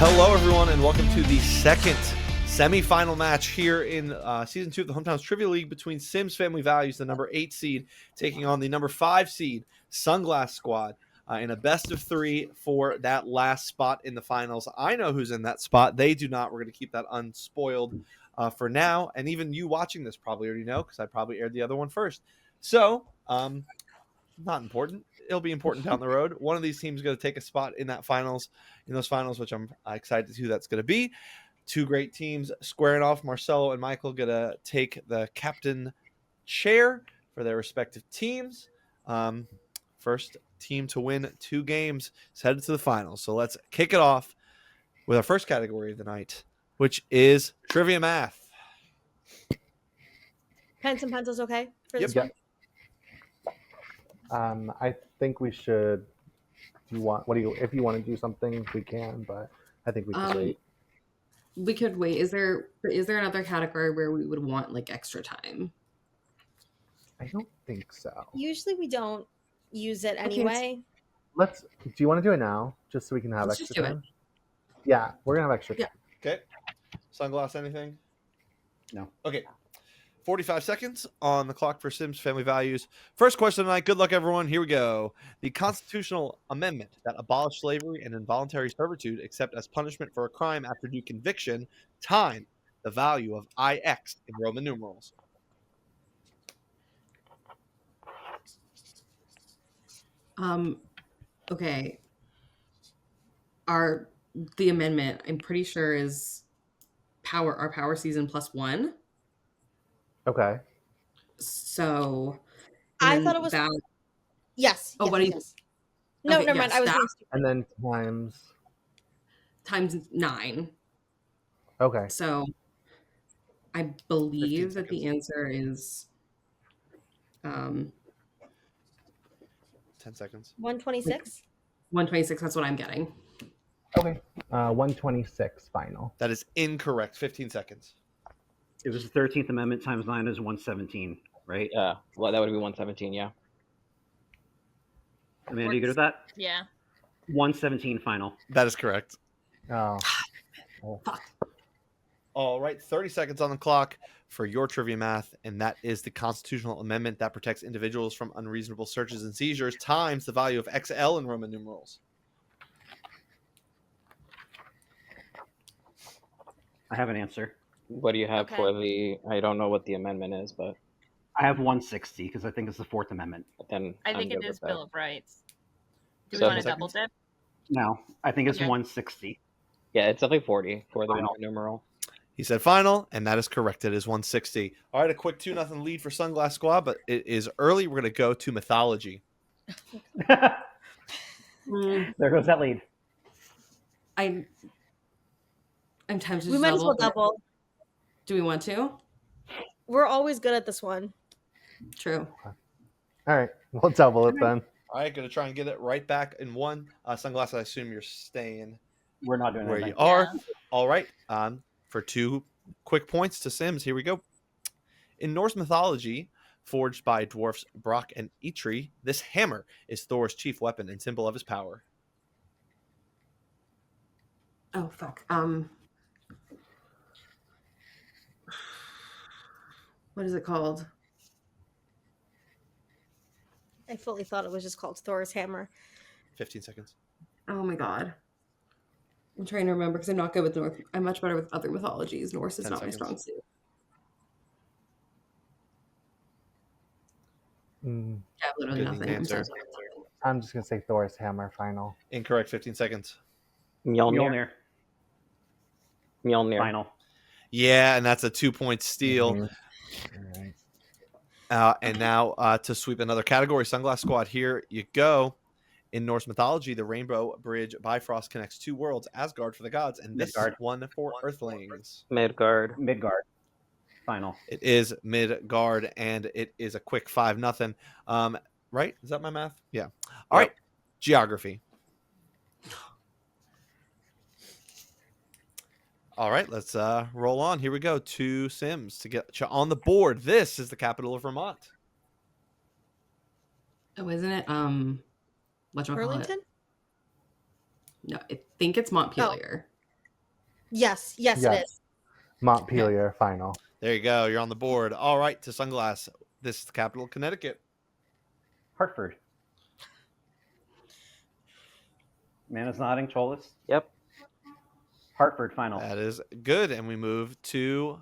Hello, everyone, and welcome to the second semifinal match here in Season 2 of the Hometowns Trivia League between Sims Family Values, the number 8 seed, taking on the number 5 seed, Sunglass Squad, in a best of 3 for that last spot in the finals. I know who's in that spot. They do not. We're going to keep that unspoiled for now, and even you watching this probably already know because I probably aired the other one first. So, not important. It'll be important down the road. One of these teams is going to take a spot in those finals, which I'm excited to see who that's going to be. Two great teams squaring off. Marcelo and Michael going to take the captain chair for their respective teams. First team to win 2 games is headed to the finals. So let's kick it off with our first category of the night, which is Trivia Math. Pens and pencils, okay for this Yep. one? I think we should. If you want to do something, we can. But I think we should wait. We could wait. Is there another category where we would want like extra time? I don't think so. Usually we don't use it anyway. Do you want to do it now, just so we can have Let's extra just do time? Yeah, we're gonna have extra time. Okay. Sunglass, anything? No. Okay. 45 seconds on the clock for Sims Family Values. First question tonight. Good luck, everyone. Here we go. The constitutional amendment that abolished slavery and involuntary servitude except as punishment for a crime after due conviction time the value of IX in Roman numerals. Okay. The amendment, I'm pretty sure, is our power season +1. Okay. So I thought it was yes. Oh, yes, what do you? yes. No, Okay, never mind. I was being stupid. And then times 9. Okay. So I believe that the answer is 10 seconds. 126. 126. That's what I'm getting. Okay. 126 final. That is incorrect. 15 seconds. It was the 13th Amendment times 9 is 117, right? Well, that would be 117, yeah. Amanda, you good with that? Yeah. 117 final. That is correct. Oh. Fuck. All right, 30 seconds on the clock for your trivia math, and that is the constitutional amendment that protects individuals from unreasonable searches and seizures times the value of XL in Roman numerals. I have an answer. What do you have for I don't know what the amendment is, but I have 160 because I think it's the 4th Amendment. then I think I'm it good is with Bill of Rights. Do we 7 want to double dip? No, I think it's Okay. 160. Yeah, it's definitely 40 for the Final. Roman numeral. He said final, and that is correct. It is 160. All right, a quick 2-0 lead for Sunglass Squad, but it is early. We're going to go to mythology. There goes that lead. I'm tempted to We might as well but double. do we want to? We're always good at this one. True. All right. We'll double it then. All right, going to try and get it right back in one. Sunglass, I assume you're staying We're not doing where anything. you are. Yeah. All right. For 2 quick points to Sims, here we go. In Norse mythology, forged by dwarfs Brock and Eitri, this hammer is Thor's chief weapon and symbol of his power. Oh fuck. What is it called? I fully thought it was just called Thor's hammer. 15 seconds. Oh my god. I'm trying to remember because I'm not good with Norse. I'm much better with other mythologies. Norse is 10 not seconds. my strong suit. Yeah, literally Good nothing. I'm so answer. sorry. I'm just gonna say Thor's hammer final. Incorrect. 15 seconds. Mjolnir. Final. Yeah, and that's a 2-point steal. Mhm. All right. And now to sweep another category, Sunglass Squad, here you go. In Norse mythology, the Rainbow Bridge Bifrost connects 2 worlds, Asgard for the gods, and this Midgard. one for Earthlings. Midgard. Midgard. Final. It is Midgard, and it is a quick 5-0. Right? Is that my math? Yeah. All right. Geography. All right, let's roll on. Here we go. 2 Sims to get you on the board. This is the capital of Vermont. Oh, isn't it? Whatchamacallit? Burlington? No, I think it's Montpelier. Yes, yes, Yes. it is. Montpelier final. There you go. You're on the board. All right, to Sunglass. This is the capital of Connecticut. Hartford. Man is nodding. Cholas. Yep. Hartford final. That is good. And we move to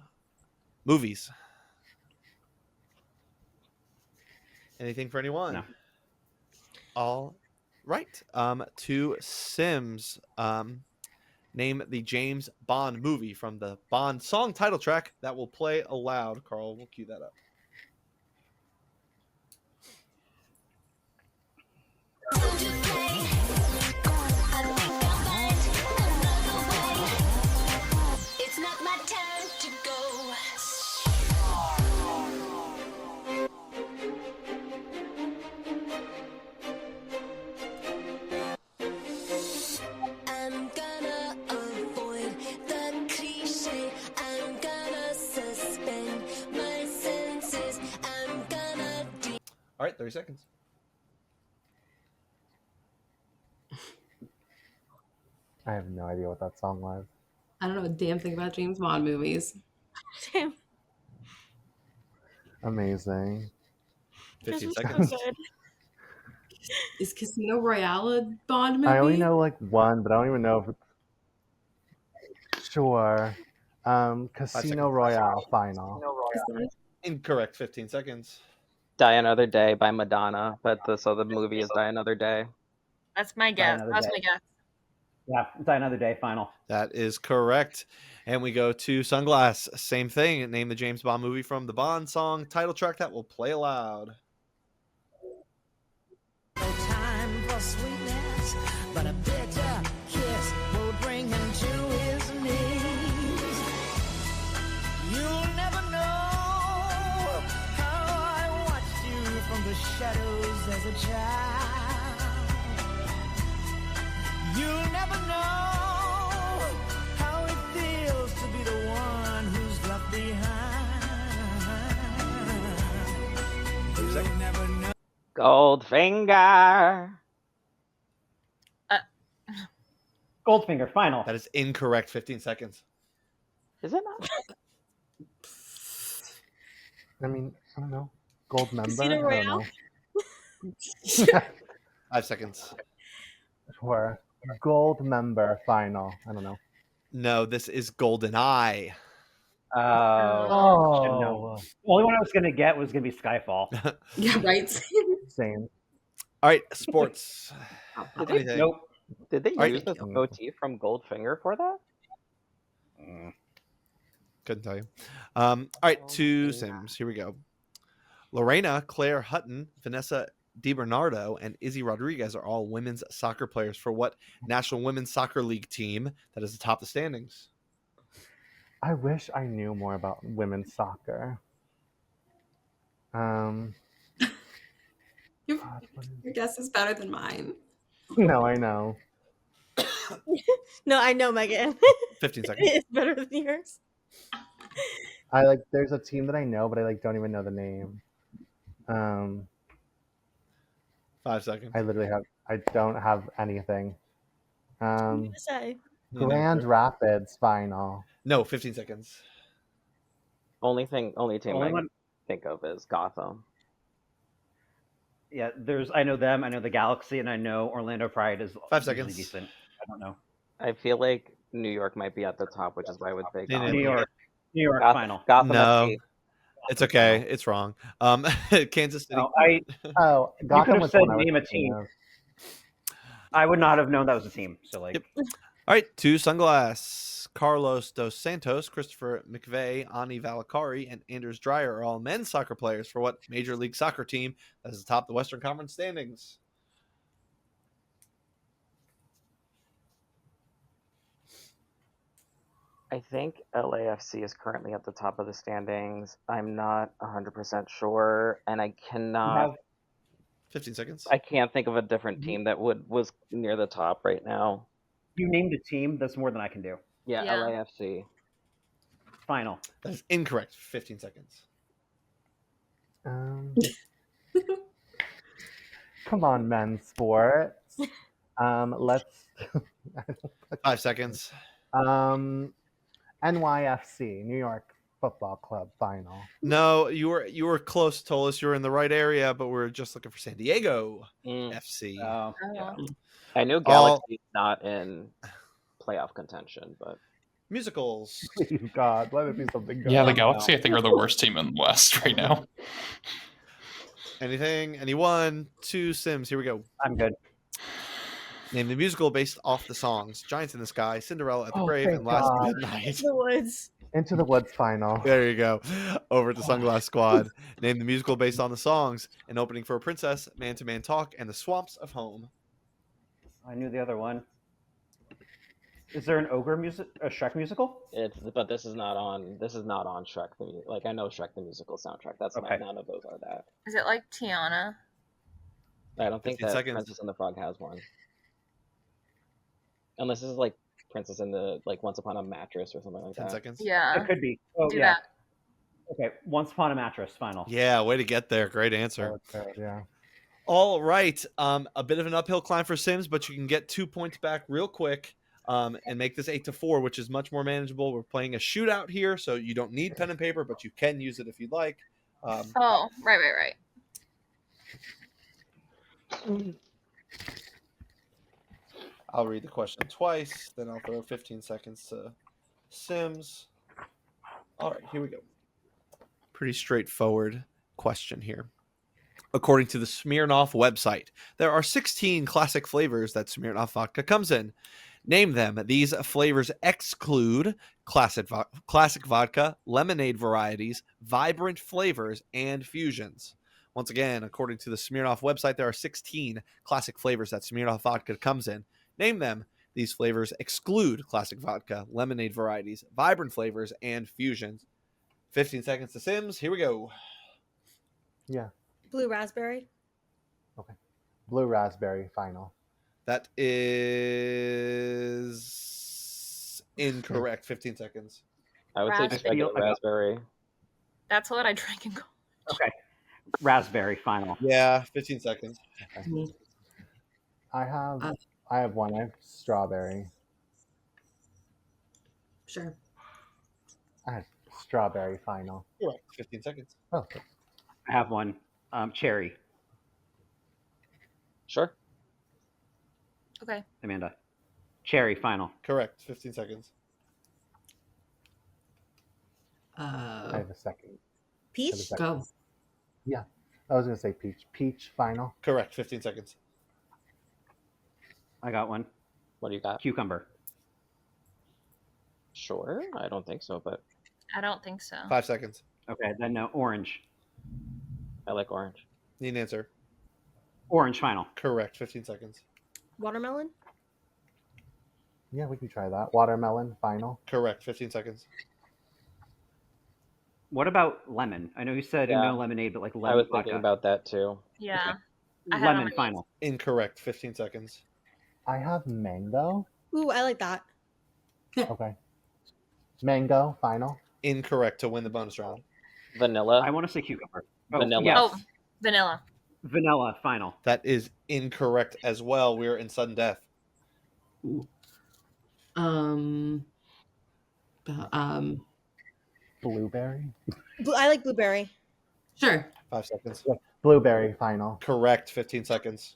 movies. Anything for anyone? No. All right. To Sims. Name the James Bond movie from the Bond song title track that will play aloud. Carl will cue that up. It's not my time to go. I'm gonna avoid the cliche. I'm gonna suspend my senses. I'm gonna All right, 30 seconds. I have no idea what that song was. I don't know a damn thing about James Bond movies. Damn. Amazing. 15 Those are seconds. so good. Is Casino Royale a Bond movie? I only know like one, but I don't even know if it's... Sure. Casino seconds. Royale final. Is that- Incorrect. 15 seconds. Die Another Day by Madonna, but the movie is Die Another Day. That's my guess. another That's day. my guess. Yeah, Die Another Day final. That is correct. And we go to Sunglass. Same thing. Name the James Bond movie from the Bond song title track that will play aloud. No time for sweetness, but a bitter kiss will bring him to his knees. You'll never know how I watched you from the shadows as a child. You'll never know how it feels to be the one who's left behind. You'll never know. Goldfinger. Goldfinger final. That is incorrect. 15 seconds. Is it not? I mean, I don't know. Gold member? Casino I don't Royale? know. 5 seconds. Sure. Gold member final. I don't know. No, this is Golden Eye. Should know. Oh, The only one I was gonna get was gonna be Skyfall. Yeah, right. same. All right, sports. Did Anything? Nope. Did they Alright. use the goatee from Goldfinger for that? Couldn't tell you. All right, two Sims. Here we go. Lorena, Claire Hutton, Vanessa DiBernardo, and Izzy Rodriguez are all women's soccer players for what National Women's Soccer League team that is atop the standings? I wish I knew more about women's soccer. Your, God, what is- your guess is better than mine. No, I know. No, I know, Megan. 15 seconds. It's better than yours. I like. There's a team that I know, but I like don't even know the name. 5 seconds. I literally have. I don't have anything. What are you gonna say? Grand Rapids final. No, 15 seconds. Only team Only I one- can think of is Gotham. Yeah, I know them. I know the Galaxy, and I know Orlando Pride is 5 usually seconds. decent. I don't know. I feel like New York might be at the top, which is why I would say No, no, Gotham. New York. New York Gotham, final. Gotham No. FC. It's okay. It's wrong. Kansas City. No, Oh, could Gotham have was said one I was name a thinking team. of. I would not have known that was a team. So like, Yep. All right, two Sunglass. Carlos Dos Santos, Christopher McVeigh, Ani Valakari, and Anders Dreyer are all men's soccer players for what Major League Soccer team that is atop the Western Conference standings? I think LAFC is currently at the top of the standings. I'm not 100% sure, and I cannot. 15 seconds. I can't think of a different team that was near the top right now. you named a team. That's more than I can do. Yeah, Yeah. LAFC. Final. That is incorrect. 15 seconds. Come on, men's sports. Let's. 5 seconds. NYFC, New York Football Club final. No, you were close, Tolis. You were in the right area, but we're just looking for San Diego Mm, FC. Oh, yeah. Oh. I knew All- Galaxy's not in playoff contention, but Musicals. Please, God, let it be something good. Yeah, the Oh, Galaxy, no. I think, are the worst team in the West right now. Anything? Anyone? 2 Sims. Here we go. I'm good. Name the musical based off the songs Giants in the Sky, Cinderella at the Oh, Grave, thank and Last God. Good Night. The woods. Into the Woods final. There you go. Over to Sunglass Squad. Name the musical based on the songs An Opening for a Princess, Man to Man Talk, and The Swamps of Home. I knew the other one. Is there an ogre music, a Shrek musical? but this is not on Shrek like I know Shrek the musical soundtrack. That's Okay. none of those are that. Is it like Tiana? I don't think 15 that seconds. Princess and the Frog has one. Unless this is like Princess in the Once Upon a Mattress or something like 10 that. seconds. Yeah. It could be. Oh, Do yeah. that. Okay, Once Upon a Mattress final. Yeah, way to get there. Great answer. Yeah. All right. A bit of an uphill climb for Sims, but you can get 2 points back real quick and make this 8-4, which is much more manageable. We're playing a shootout here, so you don't need pen and paper, but you can use it if you'd like. Oh, right. I'll read the question twice, then I'll throw 15 seconds to Sims. All right, here we go. Pretty straightforward question here. According to the Smirnoff website, there are 16 classic flavors that Smirnoff vodka comes in. Name them. These flavors exclude classic vodka, lemonade varieties, vibrant flavors, and fusions. Once again, according to the Smirnoff website, there are 16 classic flavors that Smirnoff vodka comes in. Name them. These flavors exclude classic vodka, lemonade varieties, vibrant flavors, and fusions. 15 seconds to Sims. Here we go. Yeah. Blue raspberry. Blue raspberry final. That is incorrect. 15 seconds. I would say just regular raspberry. That's what I drink and go. Okay. Raspberry final. Yeah, 15 seconds. I have one. I have strawberry. Sure. I have strawberry final. Correct. 15 seconds. Oh, I have one. Cherry. Sure. Okay. Amanda. Cherry final. Correct. 15 seconds. I have a second. Peach. Go. Yeah. I was gonna say peach. Peach final. Correct. 15 seconds. I got one. What do you got? Cucumber. Sure. I don't think so, but I don't think so. 5 seconds. Okay, then no. Orange. I like orange. Need an answer. Orange final. Correct. 15 seconds. Watermelon. Yeah, we can try that. Watermelon final. Correct. 15 seconds. What about lemon? I know you said Yeah. no lemonade, but like lemon I was vodka. thinking about that too. Yeah. I had Lemon on my final. Incorrect. 15 seconds. I have mango. Ooh, I like that. Okay. Mango final. Incorrect to win the bonus round. Vanilla. I want to say cucumber. Oh, Vanilla. Yes. Oh, vanilla. Vanilla final. That is incorrect as well. We're in sudden death. Blueberry. I like blueberry. Sure. 5 seconds. Blueberry final. Correct. 15 seconds.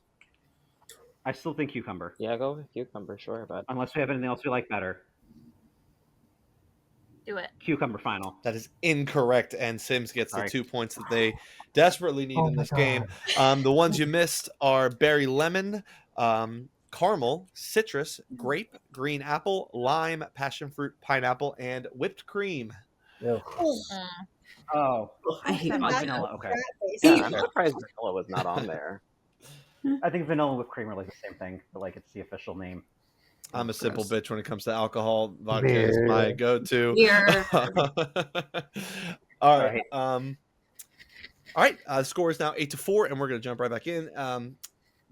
I still think cucumber. Yeah, go with cucumber. Sure, but Unless we have anything else we like better. Do it. Cucumber final. That is incorrect, and Sims gets the Sorry. 2 points that they desperately need Oh in my this game. God. The ones you missed are berry lemon, caramel, citrus, grape, green apple, lime, passion fruit, pineapple, and whipped cream. Ew. Mm. Oh, I hate I'm vodka. vanilla. Okay. yeah, I'm surprised vanilla was not on there. I think vanilla with cream are like the same thing, but like it's the official name. I'm a simple Gross. bitch when it comes to alcohol. Vodka is my Beer. go-to. Beer. All right. All right. The score is now 8-4, and we're going to jump right back in.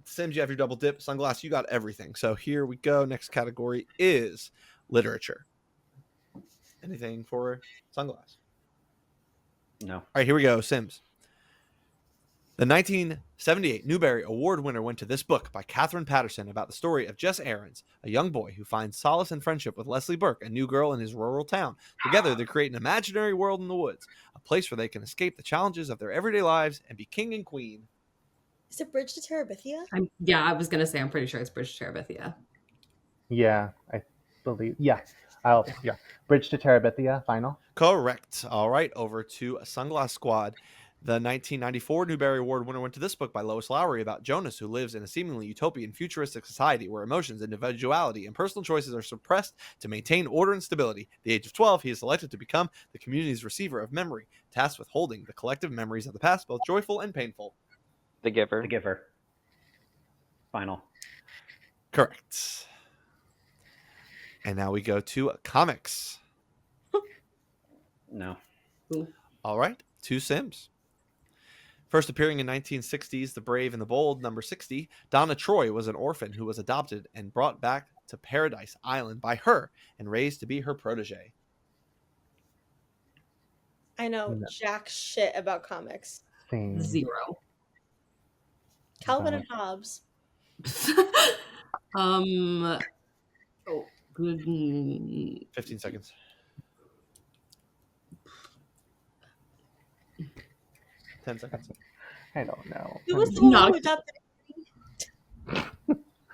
Sims, you have your double dip. Sunglass, you got everything. So here we go. Next category is literature. Anything for Sunglass? No. All right, here we go. Sims. The 1978 Newbery Award winner went to this book by Catherine Patterson about the story of Jess Aarons, a young boy who finds solace and friendship with Leslie Burke, a new girl in his rural town. Together, they create an imaginary world in the woods, a place where they can escape the challenges of their everyday lives and be king and queen. Is it Bridge to Terabithia? Yeah, I was gonna say I'm pretty sure it's Bridge to Terabithia. Yeah, I believe. Yeah. Yeah. Bridge to Terabithia, final. Correct. All right, over to Sunglass Squad. The 1994 Newbery Award winner went to this book by Lois Lowry about Jonas, who lives in a seemingly utopian futuristic society where emotions, individuality, and personal choices are suppressed to maintain order and stability. At the age of 12, he is selected to become the community's receiver of memory, tasked with holding the collective memories of the past, both joyful and painful. The Giver. The Giver. Final. Correct. And now we go to comics. No. All right, two Sims. First appearing in 1960's The Brave and the Bold, number 60, Donna Troy was an orphan who was adopted and brought back to Paradise Island by her and raised to be her protege. I know No. jack shit about comics. Same. 0. Calvin and Hobbes. Oh, good. 15 seconds. 10 seconds. I don't know. Who was the Not one who adopted?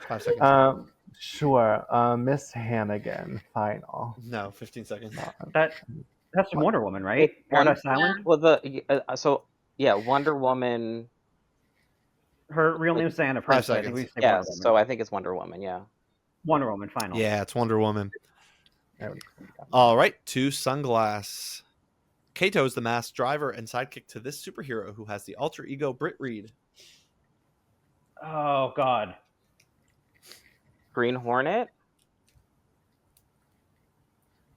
5 seconds. Sure. Miss Hannigan, final. No, 15 seconds. That's Wonder Woman, right? Wait, Paradise Island. Well, Wonder Woman. Her real name's Diana 5 Prince. I think seconds. we say Yeah, Wonder Woman. so I think it's Wonder Woman. Yeah. Wonder Woman. Final. Yeah, it's Wonder Woman. There we go. All right, two Sunglass. Kato is the masked driver and sidekick to this superhero who has the alter ego Britt Reed. Oh God. Green Hornet.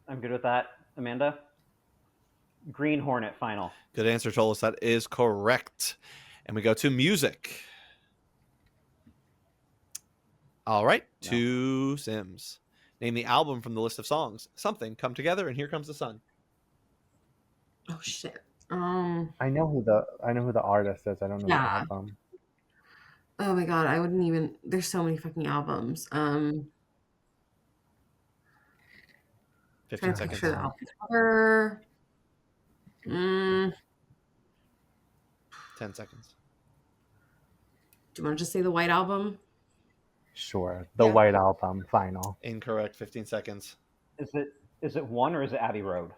I'm good with that, Amanda. Green Hornet. Final. Good answer, Tolis. That is correct. And we go to music. All right, No. two Sims. Name the album from the list of songs. Something, Come Together, and Here Comes the Sun. Oh shit. I know who the artist is. I don't know Yeah. the album. Oh my god, I wouldn't even. There's so many fucking albums. 15 Trying to seconds. picture the album cover. 10 seconds. Do you want to just say the White Album? Sure. The Yeah. White Album, final. Incorrect. 15 seconds. Is it one or is it Abbey Road?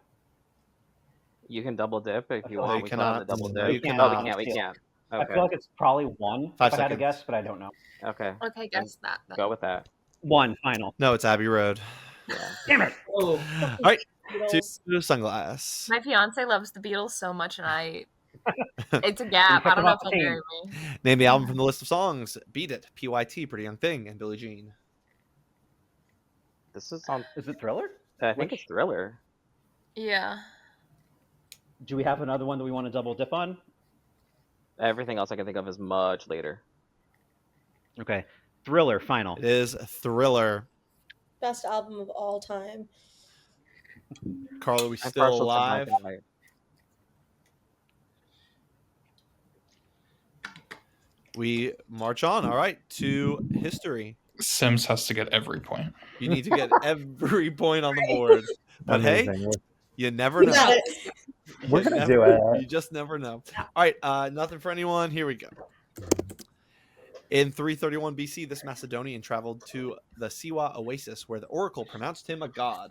You can double dip if you No, want. you We can have the cannot. double No, dip. you Oh, cannot. we can't. I Okay. feel like it's probably one. 5 if I had to seconds. guess, but I don't know. Okay. Okay, guess that. Then. Go with that. One. Final. No, it's Abbey Road. Yeah. Damn it. Oh, All right, two Beatles. Sunglass. My fiance loves the Beatles so much, and it's a gap. I don't know if he'll marry me. Name the album from the list of songs. Beat It, PYT, Pretty Young Thing, and Billie Jean. This is on. Is it Thriller? I think it's Thriller. Yeah. Do we have another one that we want to double dip on? Everything else I can think of is much later. Okay. Thriller. Final. It is Thriller. Best album of all time. Carl, are we I'm still partial to alive? black and white. We march on. All right, to history. Sims has to get every point. You need to get every point on the board. But hey, Amazing. you never You know. got it. We're You gonna never- do it. You just never know. All right, nothing for anyone. Here we go. In 331 BC, this Macedonian traveled to the Siwa oasis where the oracle pronounced him a god.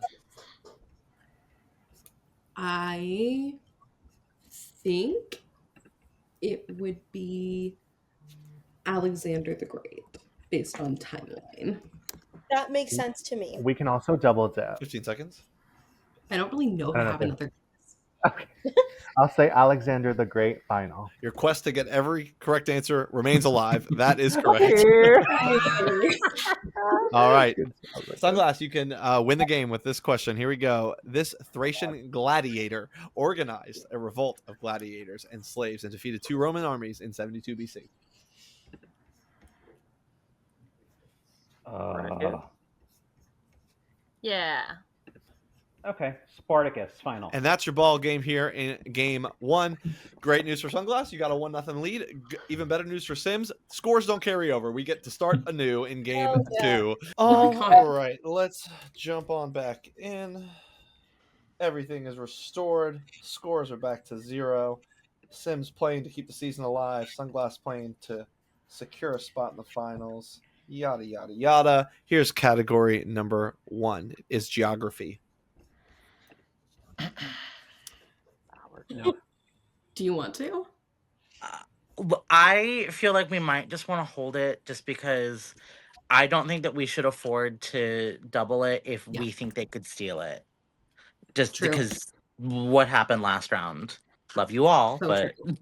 I think it would be Alexander the Great, based on timeline. That makes sense to me. We can also double dip. 15 seconds. I don't really know if I I don't have think- another. Okay. I'll say Alexander the Great, final. Your quest to get every correct answer remains alive. That is correct. All right. Sunglass, you can win the game with this question. Here we go. This Thracian gladiator organized a revolt of gladiators and slaves and defeated 2 Roman armies in 72 BC. Uh, Yeah. Okay, Spartacus final. And that's your ball game here in game 1. Great news for Sunglass. You got a 1-0 lead. Even better news for Sims. Scores don't carry over. We get to start anew in game Hell yeah. 2. Oh my God. All right, let's jump on back in. Everything is restored. Scores are back to 0. Sims playing to keep the season alive. Sunglass playing to secure a spot in the finals. Yada, yada, yada. Here's category number 1 is geography. No. Do you want to? I feel like we might just want to hold it just because I don't think that we should afford to double it if we think they could steal it. Just True. because what happened last round. Love you all, So but true.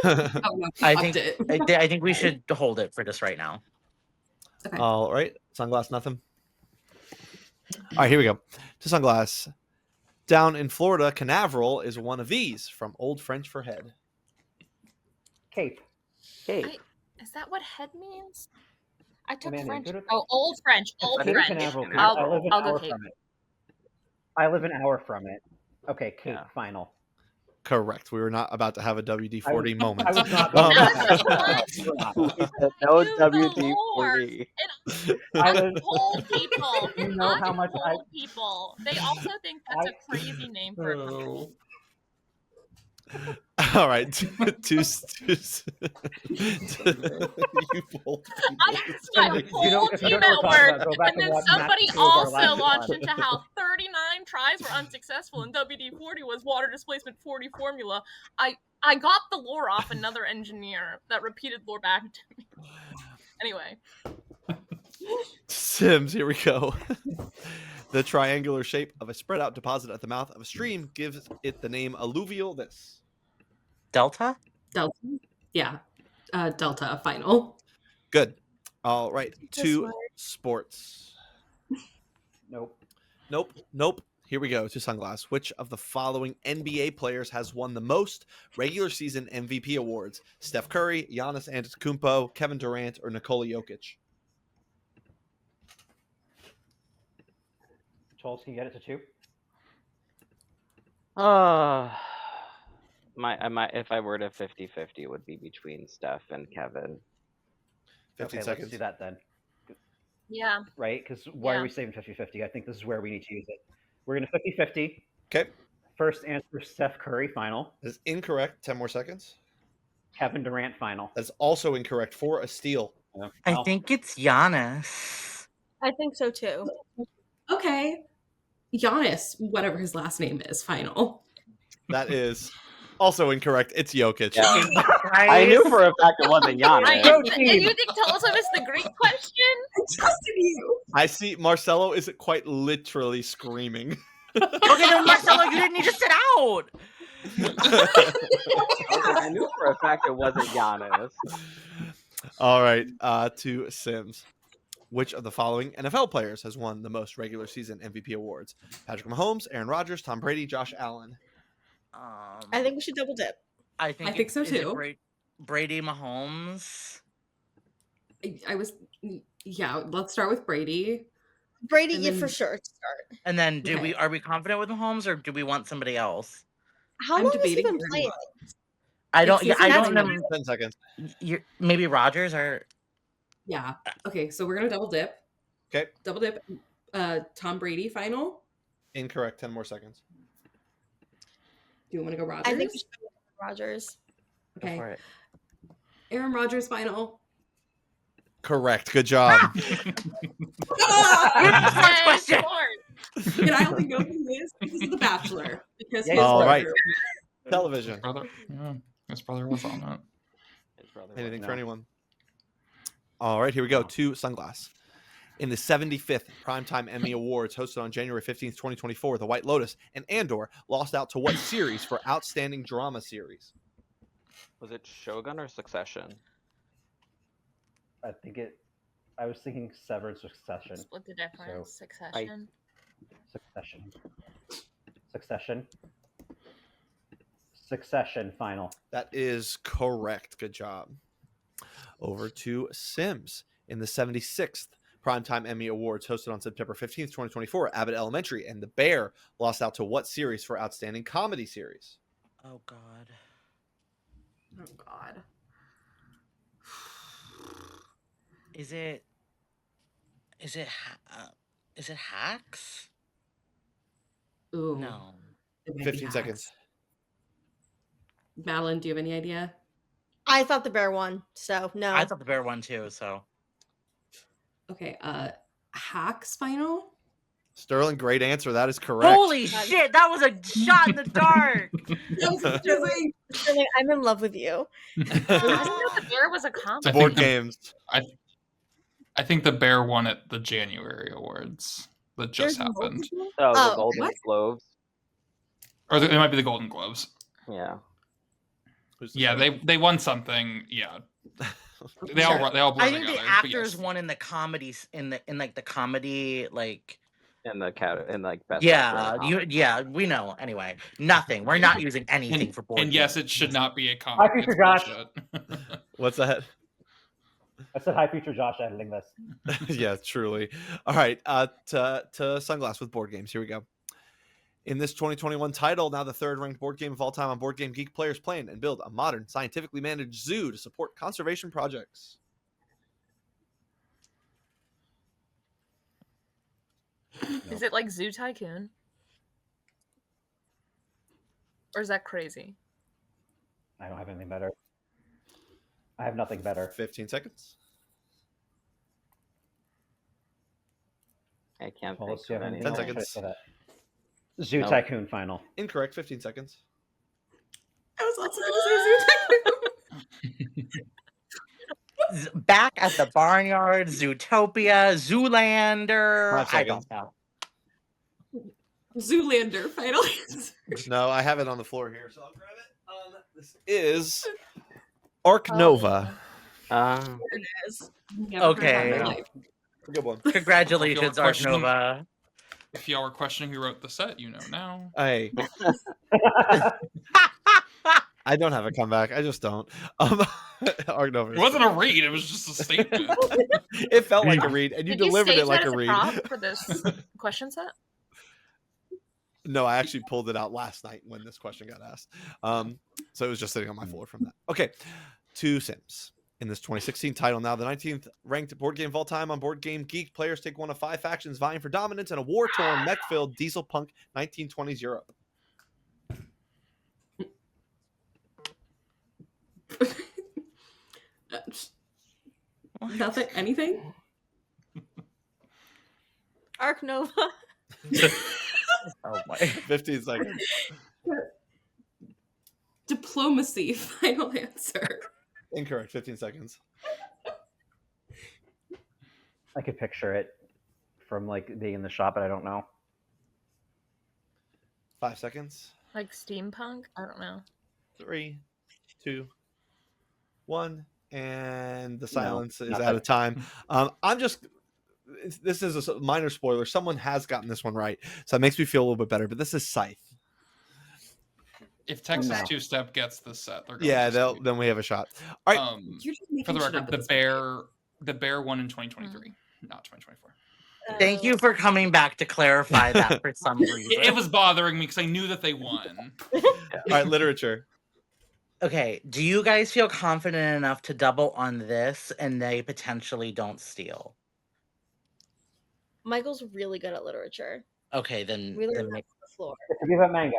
Oh, no, I fucked think it. I think we should hold it for just right now. Okay. All right, Sunglass, nothing. All right, here we go. To Sunglass. Down in Florida, Canaveral is one of these from Old French for head. Cape. Cape. Is that what head means? I took Amanda, French. good at- Oh, Old French. Old Cape French. Canaveral. Canaveral. I live an I'll go hour Cape. from it. I live an hour from it. Okay, Cape Yeah. final. Correct. We were not about to have a WD-40 moment. I was not Um, No You the WD-40. I Us live. cold people. You know Us how much I- cold people. They also think that's a crazy name for a company. All right. You bold I people. asked my If you whole don't- if you team don't know at what we're talking work, about, go back and then watch match somebody 2 of our also last launched pod. into how 39 tries were unsuccessful and WD-40 was water displacement 40 formula. I got the lore off another engineer that repeated lore back to me. Anyway, Sims, here we go. The triangular shape of a spread out deposit at the mouth of a stream gives it the name alluvial this. Delta? Delta. Yeah. Delta final. Good. All right. So To smart. sports. Nope. Nope. Here we go to Sunglass. Which of the following NBA players has won the most regular season MVP awards? Steph Curry, Giannis Antetokounmpo, Kevin Durant, or Nikola Jokic? Charles, can you get it to 2? If I were to 50-50, it would be between Steph and Kevin. 15 Okay, seconds. let's do that then. yeah. Right? Because why Yeah. are we saving 50-50? I think this is where we need to use it. We're going to 50-50. Okay. First answer, Steph Curry final. That is incorrect. 10 more seconds. Kevin Durant final. That's also incorrect for a steal. I Well, think it's Giannis. I think so too. Okay. Giannis, whatever his last name is, final. That is also incorrect. It's Jokic. Yeah. I knew for a fact it wasn't And Giannis. you think Tulsa is the Greek question? I trusted you. I see Marcelo is quite literally screaming. Okay, then Marcelo, you didn't need to sit out. I knew for a fact it wasn't Giannis. All right, to Sims. Which of the following NFL players has won the most regular season MVP awards? Patrick Mahomes, Aaron Rodgers, Tom Brady, Josh Allen. I think we should double dip. I think so is it too. Brady Mahomes. I was, yeah, let's start with Brady. Brady, And yeah, then- for sure. Start. And then Okay. are we confident with Mahomes or do we want somebody else? How I'm long has he debating been Aaron playing? I don't He's I having don't a- know. 10 seconds. Maybe Rodgers or Yeah. Okay, so we're gonna double dip. Okay. Double dip. Tom Brady final. Incorrect. 10 more seconds. Do you want to go Rodgers? I think we should go with Rodgers. Go Okay. for it. Aaron Rodgers final. Correct. Good job. Next question. And I only know who he is because of The Bachelor. Because Yeah, his all brother- right. Television. Brother, yeah, his brother was on that. His brother was- Anything for No. anyone? All right, here we go. No. To Sunglass. In the 75th Primetime Emmy Awards hosted on January 15th, 2024, The White Lotus and Andor lost out to what series for Outstanding Drama Series? Was it Shogun or Succession? I think it. I was thinking Severance Succession. Split the difference. Succession. Succession final. That is correct. Good job. Over to Sims. In the 76th Primetime Emmy Awards hosted on September 15th, 2024 at Abbott Elementary. And The Bear lost out to what series for Outstanding Comedy Series? Oh God. Oh God. Is it Hacks? Ooh. No. It might be 15 Hacks. seconds. Madeline, do you have any idea? I thought the bear won, so no. I thought the bear won too, so Okay, Hacks final? Sterling, great answer. That is correct. Holy shit, that was a shot in the dark. Sterling, I'm in love with you. I didn't know the bear was a comedy. Board games. I think the bear won at the January awards that just happened. Oh, the Golden Globes. Or it might be the Golden Globes. Yeah. Yeah, they won something. Yeah. They all blur I think together. the but actors yes. won in the comedies in the comedy like In best. yeah, we know. Anyway, nothing. We're not using anything for board And yes, games. it should not be a Hi, comedy. Future It's Josh. bullshit. What's that? I said hi, Future Josh, editing this. Yeah, truly. All right, to Sunglass with board games. Here we go. In this 2021 title, now the third-ranked board game of all time on Board Game Geek, players plan and build a modern, scientifically managed zoo to support conservation projects. Is it like Zoo Tycoon? Or is that crazy? I don't have anything better. I have nothing better. 15 seconds. I can't Well, think let's see of if any. 10 else. seconds. Zoo Nope. Tycoon final. Incorrect. 15 seconds. I was also going to say Zoo Tycoon. Back at the barnyard, Zootopia, Zoolander. 5 I don't seconds. know. Zoolander final answer. No, I have it on the floor here, so I'll grab it. This is Arc Nova. It is. Okay. Good one. Congratulations, Arc questioning- Nova. If y'all were questioning who wrote the set, you know now. Hey. I don't have a comeback. I just don't. Arc Nova. It wasn't a read. It was just a statement. It felt like a read, and you Did delivered stage it like that a as read. prop for this question set? No, I actually pulled it out last night when this question got asked. So it was just sitting on my floor from that. Okay, to Sims. In this 2016 title, now the 19th ranked board game of all time on Board Game Geek, players take one of 5 factions vying for dominance in a war-torn, mech-filled diesel punk 1920s Europe. Nothing. Anything? Arc Nova. Oh my. 15 seconds. Diplomacy final answer. Incorrect. 15 seconds. I could picture it from like being in the shop, but I don't know. 5 seconds. Like steampunk? I don't know. 3, 2, 1, and the No, silence is nothing. out of time. This is a minor spoiler. Someone has gotten this one right, so it makes me feel a little bit better. But this is Scythe. If Texas No. Two Step gets the set, they're going Yeah, to then we have a shot. All right. You're just For making the shit record, up at the this bear won in 2023, not 2024. Thank you for coming back to clarify that for some reason. It was bothering me because I knew that they won. All right, literature. Okay, do you guys feel confident enough to double on this and they potentially don't steal? Michael's really good at literature. Okay, then, We learned then that make, on the floor. It could be about manga.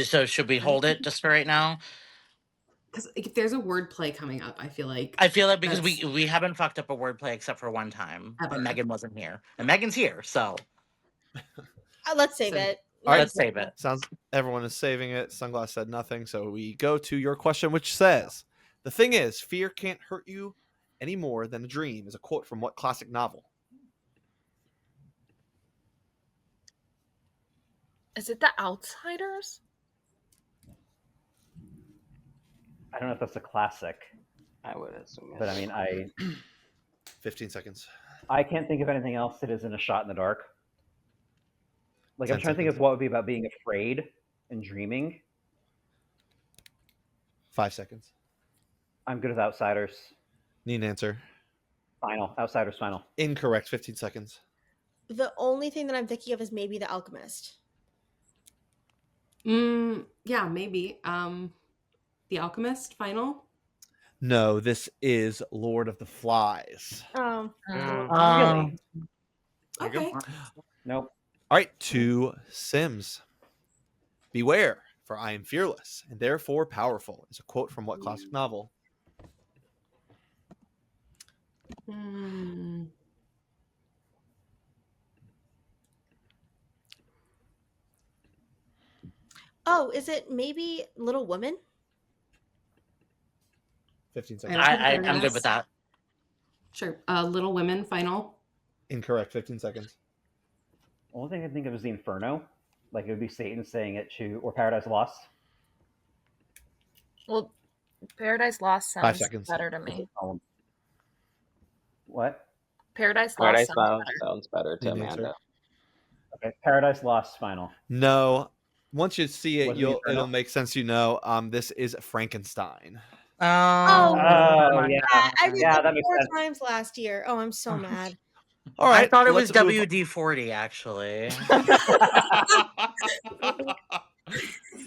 so should we hold it just for right now? Because if there's a wordplay coming up, I feel like I feel like because that's- we haven't fucked up a wordplay except for one time, Ever. and Megan wasn't here, and Megan's here, so Let's save So- it. All right. let's save it. Sounds everyone is saving it. Sunglass said nothing, so we go to your question, which says, "The thing is, fear can't hurt you any more than a dream." Is a quote from what classic novel? Is it The Outsiders? I don't know if that's a classic, I would assume. but I mean, 15 seconds. I can't think of anything else that isn't a shot in the dark. Like 10 I'm trying to think seconds. of what would be about being afraid and dreaming. 5 seconds. I'm good with Outsiders. Need an answer. Final. Outsiders final. Incorrect. 15 seconds. The only thing that I'm thinking of is maybe the Alchemist. Yeah, maybe. The Alchemist final. No, this is Lord of the Flies. Oh. Um, Okay. Nope. All right, to Sims. Beware, for I am fearless and therefore powerful is a quote from what classic novel? Hmm. Oh, is it maybe Little Woman? 15 I seconds. don't think I'm there good is. with that. Sure. Little Women final. Incorrect. 15 seconds. Only thing I can think of is the Inferno. Like it would be Satan saying it to, or Paradise Lost. Well, Paradise Lost 5 sounds seconds. better to me. What? Paradise Lost Paradise sounds Lost better. sounds better to Need an answer? Amanda. Okay, Paradise Lost final. No. Once you see it, Was it the Inferno? it'll make sense. This is Frankenstein. Oh, Oh yeah, I read yeah, that that makes 4 sense. times last year. Oh, I'm so mad. All right. I thought it was let's move WD-40 actually.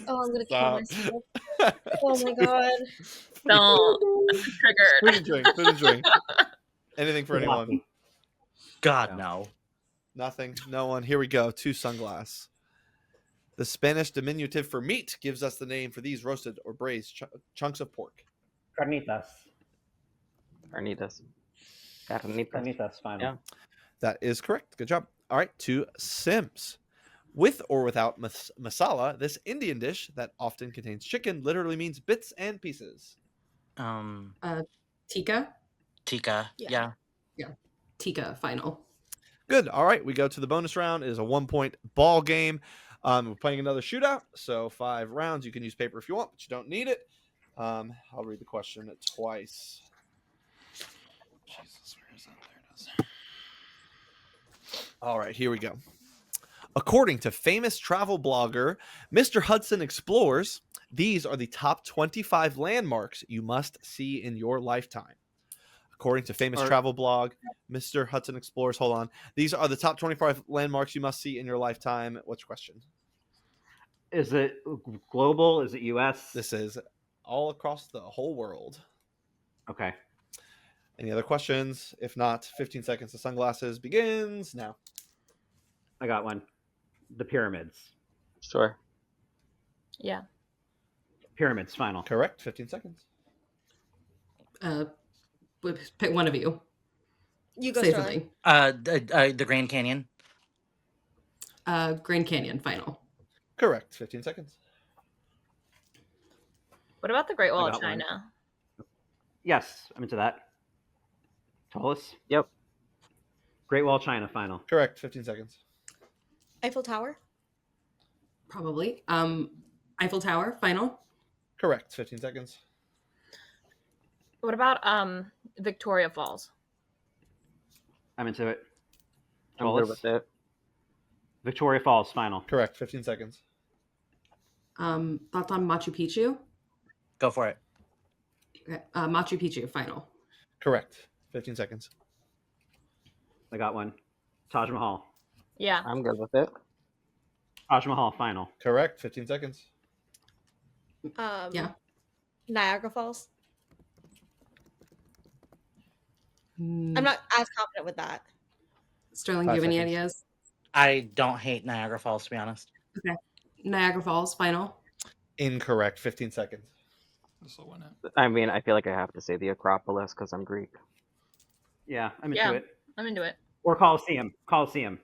Oh, I'm gonna kill Stop. myself. Oh my god. Don't. Triggered. Food and drink. Food and drink. Anything for anyone? God, no. Nothing. No one. Here we go. To Sunglass. The Spanish diminutive for meat gives us the name for these roasted or braised chunks of pork. Carnitas. Carnitas. Carnitas final. Yeah. That is correct. Good job. All right. To Sims. With or without masala, this Indian dish that often contains chicken literally means bits and pieces. Tikka. Tikka. Yeah. Tikka final. Good. All right. We go to the bonus round. It is a 1-point ball game. We're playing another shootout. So 5 rounds. You can use paper if you want, but you don't need it. I'll read the question twice. Jesus, where is that? There it is. All right. Here we go. According to famous travel blogger Mr. Hudson Explores, these are the top 25 landmarks you must see in your lifetime. According to famous travel blog Mr. Hudson Explores, hold on. These are the top 25 landmarks you must see in your lifetime. What's your question? Is it global? Is it U.S.? This is all across the whole world. Okay. Any other questions? If not, 15 seconds of sunglasses begins now. I got one. The pyramids. Sure. Yeah. Pyramids final. Correct. 15 seconds. Pick one of you. You go, Say Sterling. something. The Grand Canyon. Grand Canyon final. Correct. 15 seconds. What about the Great Wall I of got one. China? Yes, I'm into that. Tallest. Yep. Great Wall of China final. Correct. 15 seconds. Eiffel Tower. Probably. Eiffel Tower final. Correct. 15 seconds. What about Victoria Falls? I'm into it. I'm good Tallest. with it. Victoria Falls final. Correct. 15 seconds. Thoughts on Machu Picchu? Go for it. Okay. Machu Picchu final. Correct. 15 seconds. I got one. Taj Mahal. Yeah. I'm good with it. Taj Mahal final. Correct. 15 seconds. Yeah. Niagara Falls. Hmm. I'm not as confident with that. Sterling, do you 5 have any seconds. ideas? I don't hate Niagara Falls, to be honest. Okay. Niagara Falls final. Incorrect. 15 seconds. This will win it. I mean, I feel like I have to say the Acropolis because I'm Greek. Yeah, I'm into Yeah. it. I'm into it. Or Colosseum. Colosseum.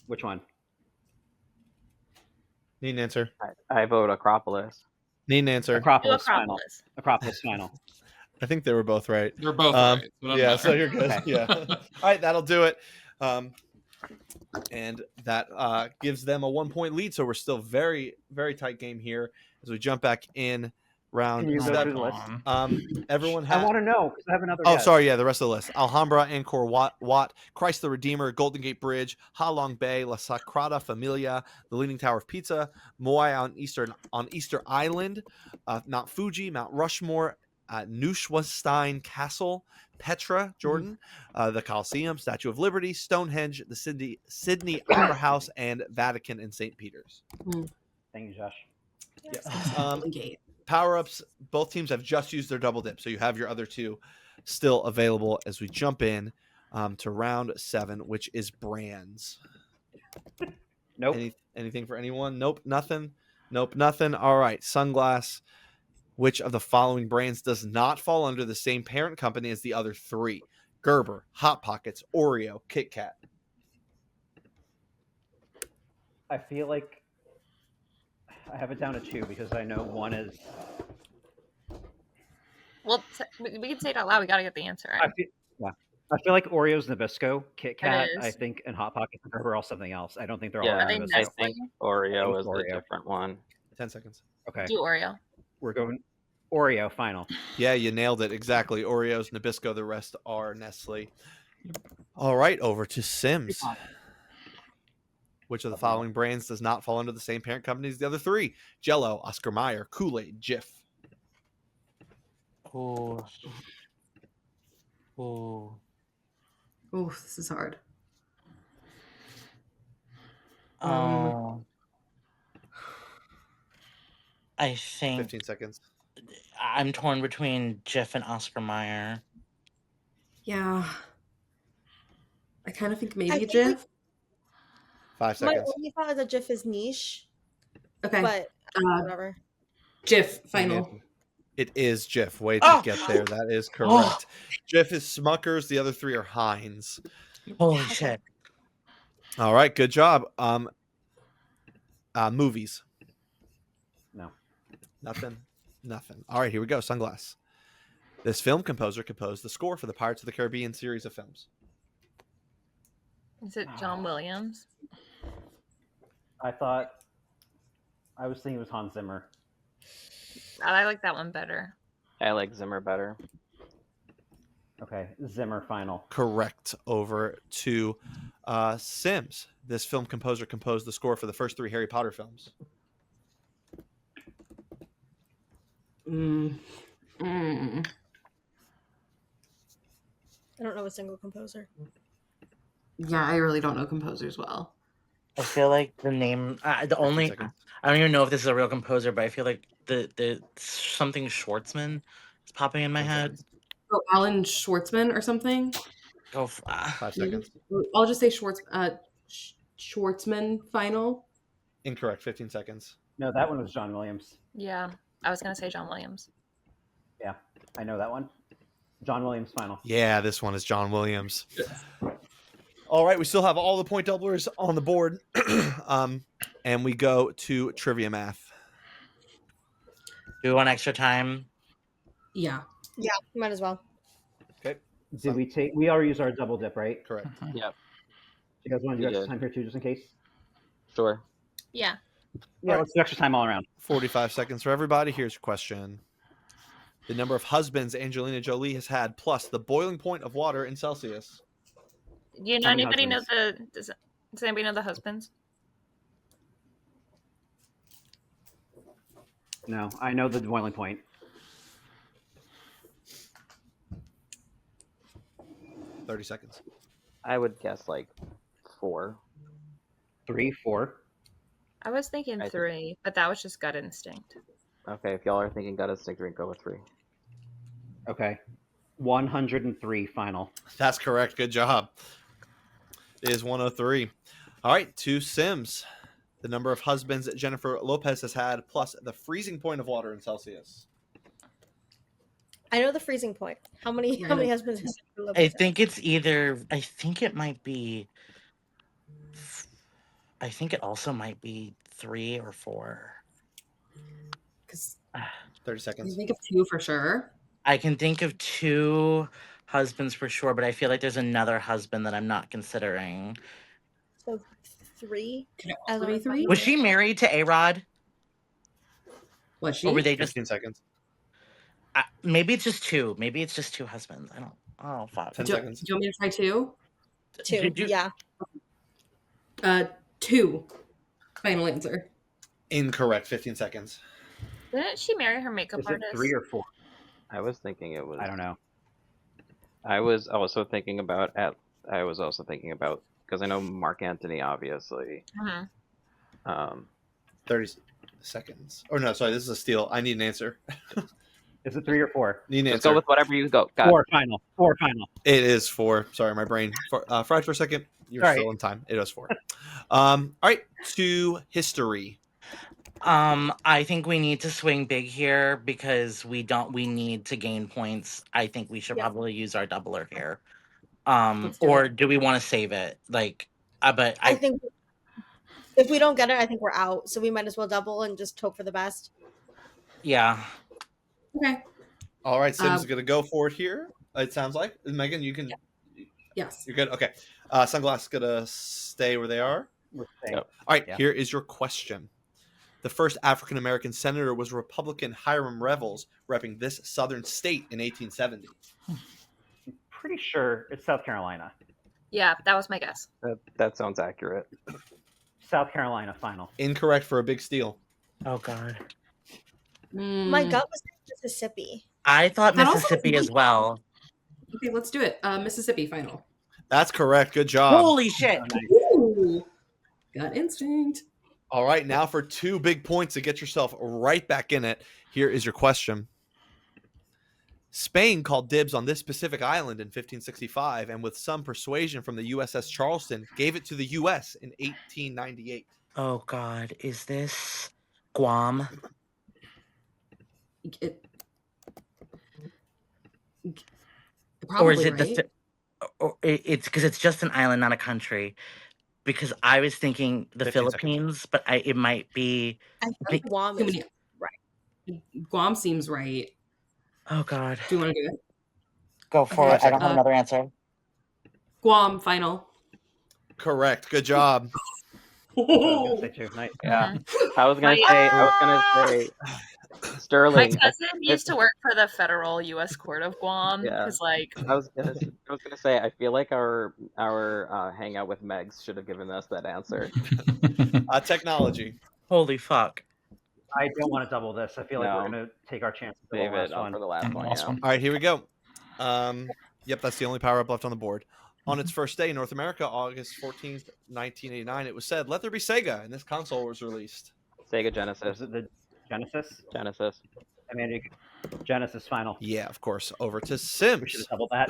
Which one? Need an answer. I vote Acropolis. Need an answer. Do Acropolis final. Acropolis. Acropolis final. I think they were both right. They're both right. so it doesn't Yeah, so matter. you're good. Okay. Yeah. All right, that'll do it. And that gives them a 1-point lead. So we're still very, very tight game here as we jump back in round Can you go seven. through the list? Everyone I has. want to know because I have another. Oh, guess. sorry. Yeah, the rest of the list: Alhambra, Angkor Wat, Christ the Redeemer, Golden Gate Bridge, Ha Long Bay, La Sagrada Familia, the Leaning Tower of Pisa, Moai on Easter Island, Mount Fuji, Mount Rushmore, Neuschwanstein Castle, Petra, Jordan, the Coliseum, Statue of Liberty, Stonehenge, the Sydney Opera House, and Vatican and St. Peter's. Thank you, Josh. Golden Gate. Power-ups, both teams have just used their double dip, so you have your other two still available as we jump in to round 7, which is brands. Nope. Anything for anyone? Nope, nothing. Nope, nothing. All right, Sunglass. Which of the following brands does not fall under the same parent company as the other 3? Gerber, Hot Pockets, Oreo, Kit Kat. I feel like I have it down to 2 because I know one is. Well, we can say it out loud. We got to get the answer right. I feel like Oreo's Nabisco, Kit Kat, is. I think, and Hot Pockets and Gerber are all something else. I don't think they're all Yeah, Are they Nabisco. I Nestle? think Oreo is Oreo. the different one. 10 seconds. Okay, Do Oreo. we're going Oreo final. Yeah, you nailed it. Exactly. Oreos, Nabisco, the rest are Nestle. All right, over to Sims. Which of the following brands does not fall under the same parent company as the other 3? Jell-O, Oscar Mayer, Kool-Aid, Jif. Oh. Oh. Oh, this is hard. I think 15 seconds. I'm torn between Jif and Oscar Mayer. Yeah. I kind of think maybe I a think Jif. 5 My seconds. only thought is that Jif is niche, Okay. but whatever. Jif final. It is Jif. Way to get there. That is correct. Jif is Smuckers. The other 3 are Heinz. Holy shit. All right. Good job. Movies. No. Nothing. Nothing. All right. Here we go. Sunglass. This film composer composed the score for the Pirates of the Caribbean series of films. Is it John Williams? I was thinking it was Hans Zimmer. I like that one better. I like Zimmer better. Okay, Zimmer final. Correct. Over to Sims. This film composer composed the score for the first 3 Harry Potter films. I don't know a single composer. Yeah, I really don't know composers well. I feel like the name, the only, seconds. I don't even know if this is a real composer, but I feel like the something Schwartzman is popping in my 10 head. seconds. Oh, Alan Schwartzman or something? Go 5 seconds. I'll just say Schwartzman final. Incorrect. 15 seconds. No, that one was John Williams. Yeah, I was going to say John Williams. Yeah, I know that one. John Williams final. Yeah, this one is John Williams. All right, we still have all the point doublers on the board. And we go to trivia math. Do we want extra time? Yeah. Yeah, might as well. Okay. Did we already used our double dip, right? Correct. Yep. You guys want to do We extra did. time here too, just in case? Sure. Yeah. Yeah, let's do extra time all around. 45 seconds for everybody. Here's your question. The number of husbands Angelina Jolie has had plus the boiling point of water in Celsius. Do you know How many anybody know husbands? does anybody know the husbands? No, I know the boiling point. 30 seconds. I would guess like 4. 3, 4. I was thinking I think- 3, but that was just gut instinct. Okay, if y'all are thinking gut instinct, we can go with 3. Okay. 103 final. That's correct. Good job. It is 103. All right, to Sims. The number of husbands Jennifer Lopez has had plus the freezing point of water in Celsius. I know the freezing point. How many husbands has Jennifer Lopez I had? think it's either, I think it might be, I think it also might be 3 or 4. Because 30 I seconds. think of 2 for sure. I can think of 2 husbands for sure, but I feel like there's another husband that I'm not considering. So 3. Could it As also be our 3? Was she married to A-Rod? Was she? Or were they just, 15 seconds. maybe it's just 2. Maybe it's just 2 husbands. I don't, oh, fuck. 10 do, seconds. do you want me to try 2? 2. Do- Yeah. 2. Final answer. Incorrect. 15 seconds. Didn't she marry her makeup Is it artist? 3 or 4? I was thinking it was. I don't know. I was also thinking about because I know Mark Antony obviously. Mhm. 30 seconds. Oh no, sorry, this is a steal. I need an answer. Is it 3 or 4? Need an Just answer. go with whatever you got. 4 final. 4 final. It is 4. Sorry, my brain fried for a second. You're Sorry. still in time. It is 4. All right, to history. I think we need to swing big here because we need to gain points. I think we should Yeah. probably use our doubler here. Let's do Or it. do we want to save it? Like, but I think if we don't get it, I think we're out. So we might as well double and just hope for the best. yeah. Okay. All right, Sim's gonna go for it here. It sounds like Megan, you can. Yes. You're good. Okay. Sunglass gonna stay where they are. Yep. All right. Yeah. Here is your question. The first African American senator was Republican Hiram Revels, repping this southern state in 1870. Pretty sure it's South Carolina. Yeah, that was my guess. That sounds accurate. South Carolina final. Incorrect for a big steal. Oh God. My gut was Mississippi. I thought That also Mississippi was as well. Okay, let's do it. Mississippi final. That's correct. Good job. Holy shit! Ooh. Gut instinct. All right, now for 2 big points to get yourself right back in it. Here is your question. Spain called dibs on this Pacific island in 1565, and with some persuasion from the USS Charleston, gave it to the U.S. in 1898. Oh God, is this Guam? Probably, Or is it right? it's because it's just an island, not a country. Because I was thinking the 15 seconds. Philippines, but it might be. I think Guam is right. Guam seems right. Oh God. Do you want to do it? Go for Okay, it. I don't have another answer. Guam final. Correct. Good job. I was gonna say too. Nice. Yeah. I was gonna say My Sterling. cousin used to work for the federal U.S. Court of Guam. Yeah. Because, like, I was gonna say I feel like our hangout with Megs should have given us that answer. Technology. Holy fuck. I don't want to double this. I feel like No. we're gonna take our chances. for the Save last it one. for the last one. Last Yeah. one. All right, here we go. Yep, that's the only power up left on the board. On its first day in North America, August 14th, 1989, it was said, "Let there be Sega," and this console was released. Sega Is Genesis. it the Genesis? Genesis. I mean, Genesis final. Yeah, of course. Over to We should Sims. have doubled that.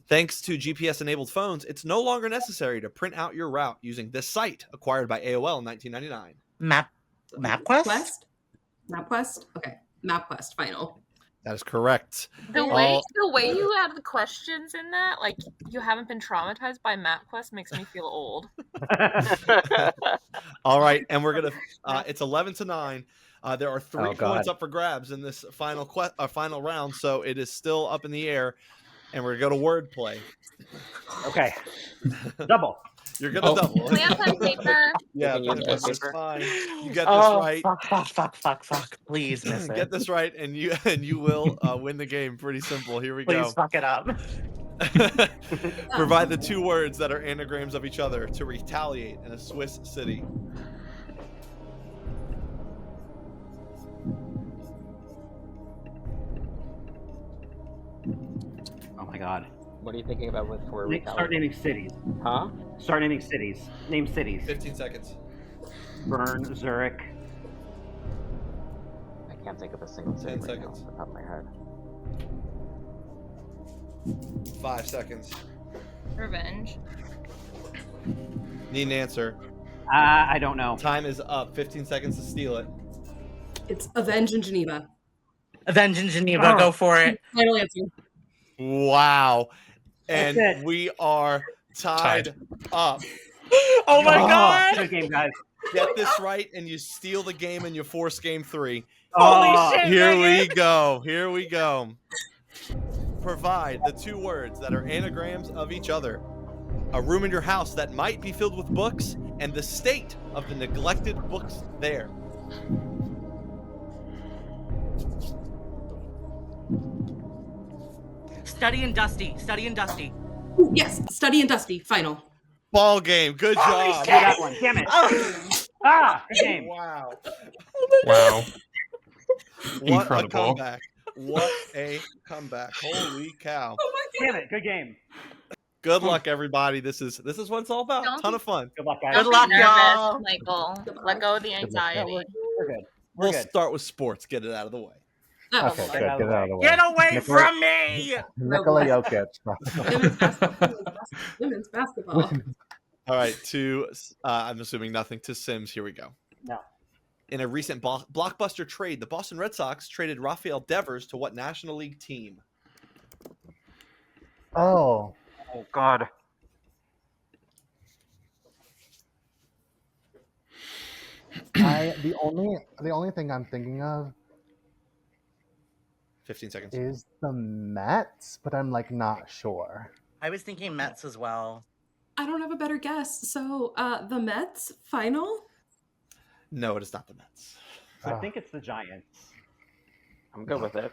Thanks to GPS-enabled phones, it's no longer necessary to print out your route using this site, acquired by AOL in 1999. MapQuest? Quest? MapQuest? Okay. MapQuest final. That is correct. the way you have the questions in that, like, you haven't been traumatized by MapQuest makes me feel old. All right, and we're gonna. It's 11-9. There are 3 Oh, God. points up for grabs in this final round, so it is still up in the air, and we're gonna go to wordplay. Okay. Double. You're gonna double. Can we have pen and paper? Yeah, You can pen and use paper is paper. fine. You get this Oh, right. fuck. Please miss it. Get this right, and you will win the game. Pretty simple. Here we Please go. fuck it up. Provide the 2 words that are anagrams of each other to retaliate in a Swiss city. Oh my God. What are you thinking about with for Start naming cities. Huh? Start naming cities. Name cities. 15 seconds. Bern, Zurich. I can't think of a single 10 city right now seconds. off the top of my head. 5 seconds. Revenge. Need an answer. I don't know. Time is up. 15 seconds to steal it. It's Avenge in Geneva. Avenge in Geneva, go for it. Final answer. Wow. And That's it. we are tied up. Oh my God. Good game, guys. Get this right, and you steal the game, and you force game 3. Holy shit, Here Megan. we go. Here we go. Provide the 2 words that are anagrams of each other. A room in your house that might be filled with books, and the state of the neglected books there. Study and Dusty. Study and Dusty. Ooh, yes. Study and Dusty final. Ball game. Good Holy job. shit. That one. Damn it. Ah, good game. Wow. Wow. What Incredible. a comeback. What a comeback. Holy cow. Oh my Damn it! Good game. Good luck, everybody. This is what it's all about. Don't Ton be- of fun. Good luck, guys. Don't Good be luck, nervous, y'all. Michael. Let go of the Good luck, anxiety. We're good. We're We'll good. start with sports. Get it out of the way. Oh, Okay, Get good. out Get of it the out of the way. Get away Nikola- from me! Nikola Jokic. women's basketball. Women's basketball. All right, to I'm assuming nothing to Sims. Here we go. No. In a recent blockbuster trade, the Boston Red Sox traded Rafael Devers to what National League team? Oh, Oh God. the only thing I'm thinking of 15 seconds. is the Mets, but I'm like not sure. I was thinking Mets as well. I don't have a better guess. So, the Mets final. No, it is not the Mets. I think it's the Giants. I'm good with it.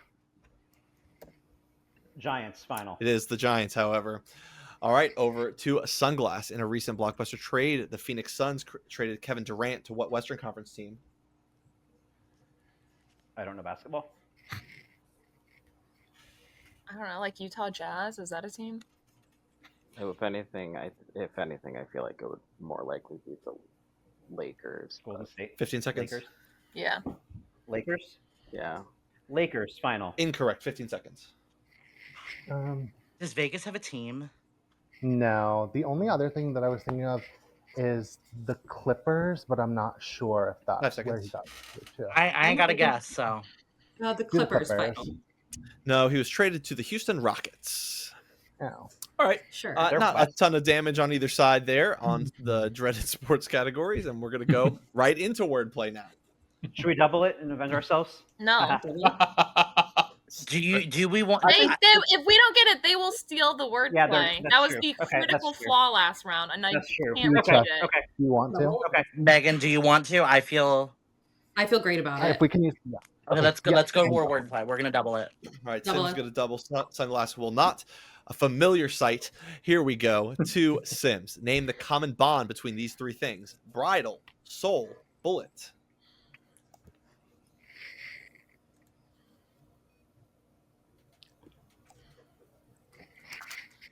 Giants final. It is the Giants, however. All right, over to Sunglass. In a recent blockbuster trade, the Phoenix Suns traded Kevin Durant to what Western Conference team? I don't know basketball. I don't know, like Utah Jazz. Is that a team? If anything, I feel like it would more likely be the Lakers. Golden State. 15 seconds. Lakers. Yeah. Lakers. Yeah. Lakers final. Incorrect. 15 seconds. Does Vegas have a team? No, the only other thing that I was thinking of is the Clippers, but I'm not sure if 5 that's where seconds. he got to. I ain't got a guess, so. The The Clippers Clippers. final. No, he was traded to the Houston Rockets. Oh. All right. Sure. They're Not a west. ton of damage on either side there on the dreaded sports categories, and we're going to go right into wordplay now. Should we double it and avenge ourselves? No. Do we want? If we don't get it, they will steal the wordplay. Yeah, that's that was true. the Okay, that's critical true. flaw last round, and I That's true. can't Okay, repeat it. Okay. You want to? Okay. Megan, do you want to? I feel. I feel great about it. If we can use, yeah. Okay, let's go. Yeah. Let's go for wordplay. We're gonna double it. All right, Double Sims it. going to double. Sunglass will not. A familiar sight. Here we go to Sims. Name the common bond between these three things: bridle, soul, bullet.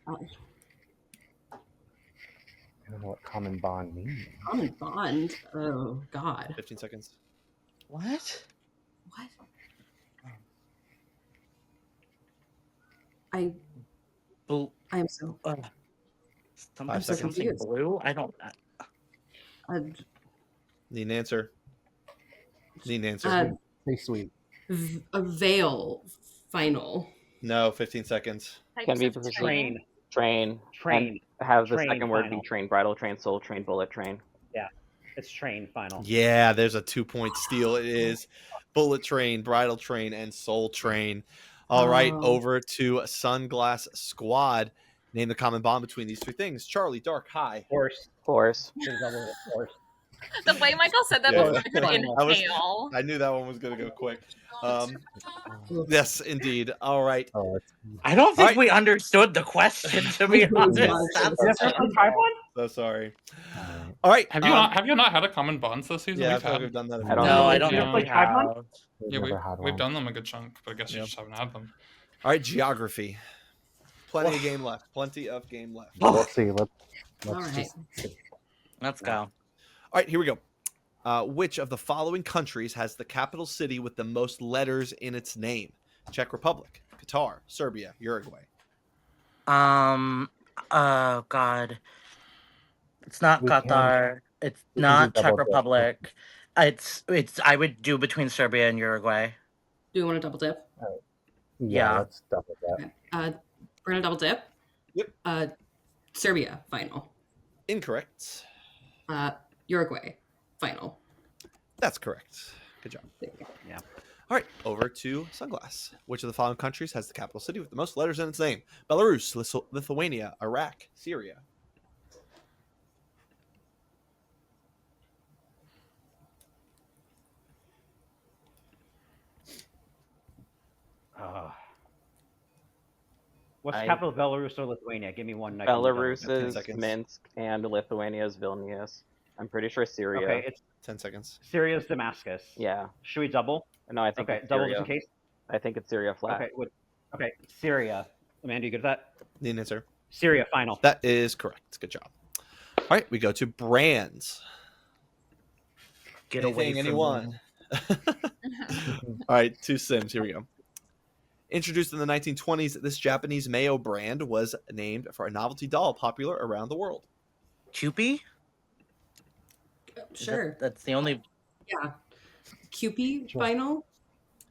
I don't know what common bond means. Common bond. Oh God. 15 seconds. What? What? I Blue. am so. Something, so something confused. blue. I don't. Need an answer. Need an answer. Stay sweet. A veil final. No, 15 seconds. Can be Types of position. Train. Train. And have the Train second word final. be train, bridle, train, soul, train, bullet, train. It's train final. Yeah, there's a 2-point steal. It is bullet train, bridal train, and soul train. All right, Oh. over to Sunglass Squad. Name the common bond between these three things: Charlie, dark, high. Horse. Horse. Should double it. Horse. The way Michael said that Yeah. before I could I was- inhale. I knew that one was going to go quick. Yes, indeed. All right. Oh, it's, I don't think Alright. we understood the question. To be honest, that's Yes, the I'm try one. So sorry. All right. Have you not had a common bonds this season? Yeah, I We've feel like had. we've done that. I don't No, know. I don't Yeah. think we Like, tried one? have. Yeah, never had we've one. done them a good chunk, but I guess you Yep. just haven't had them. All right, geography. Plenty of game left. Plenty of game left. we'll see. Let's All right. just see. Let's go. All right, here we go. Which of the following countries has the capital city with the most letters in its name? Czech Republic, Qatar, Serbia, Uruguay. Oh God. It's not We can- Qatar. It's we can not do Czech double dip. Republic. It's. I would do between Serbia and Uruguay. Do you want to double dip? Yeah. Let's double that. We're gonna double dip. Yep. Serbia final. Incorrect. Uruguay final. That's correct. Good job. There you go. Yeah. All right, over to Sunglass. Which of the following countries has the capital city with the most letters in its name? Belarus, Lithuania, Iraq, Syria. What's the I- capital of Belarus or Lithuania? Give me one. I can double Belarus check. is seconds. Minsk and Lithuania is Vilnius. I'm pretty sure Syria. Okay, it's 10 seconds. Syria's Damascus. Yeah. Should we double? No, I think Okay, it's double Syria. just in case. I think it's Syria flat. Okay, okay, Syria. Amanda, you good at that? Need an answer. Syria final. That is correct. Good job. All right, we go to brands. Get away Anything, from anyone? me. All right, two Sims. Here we go. Introduced in the 1920s, this Japanese mayo brand was named for a novelty doll popular around the world. Kewpie? Sure. That's the only. Yeah. Kewpie Sure. final.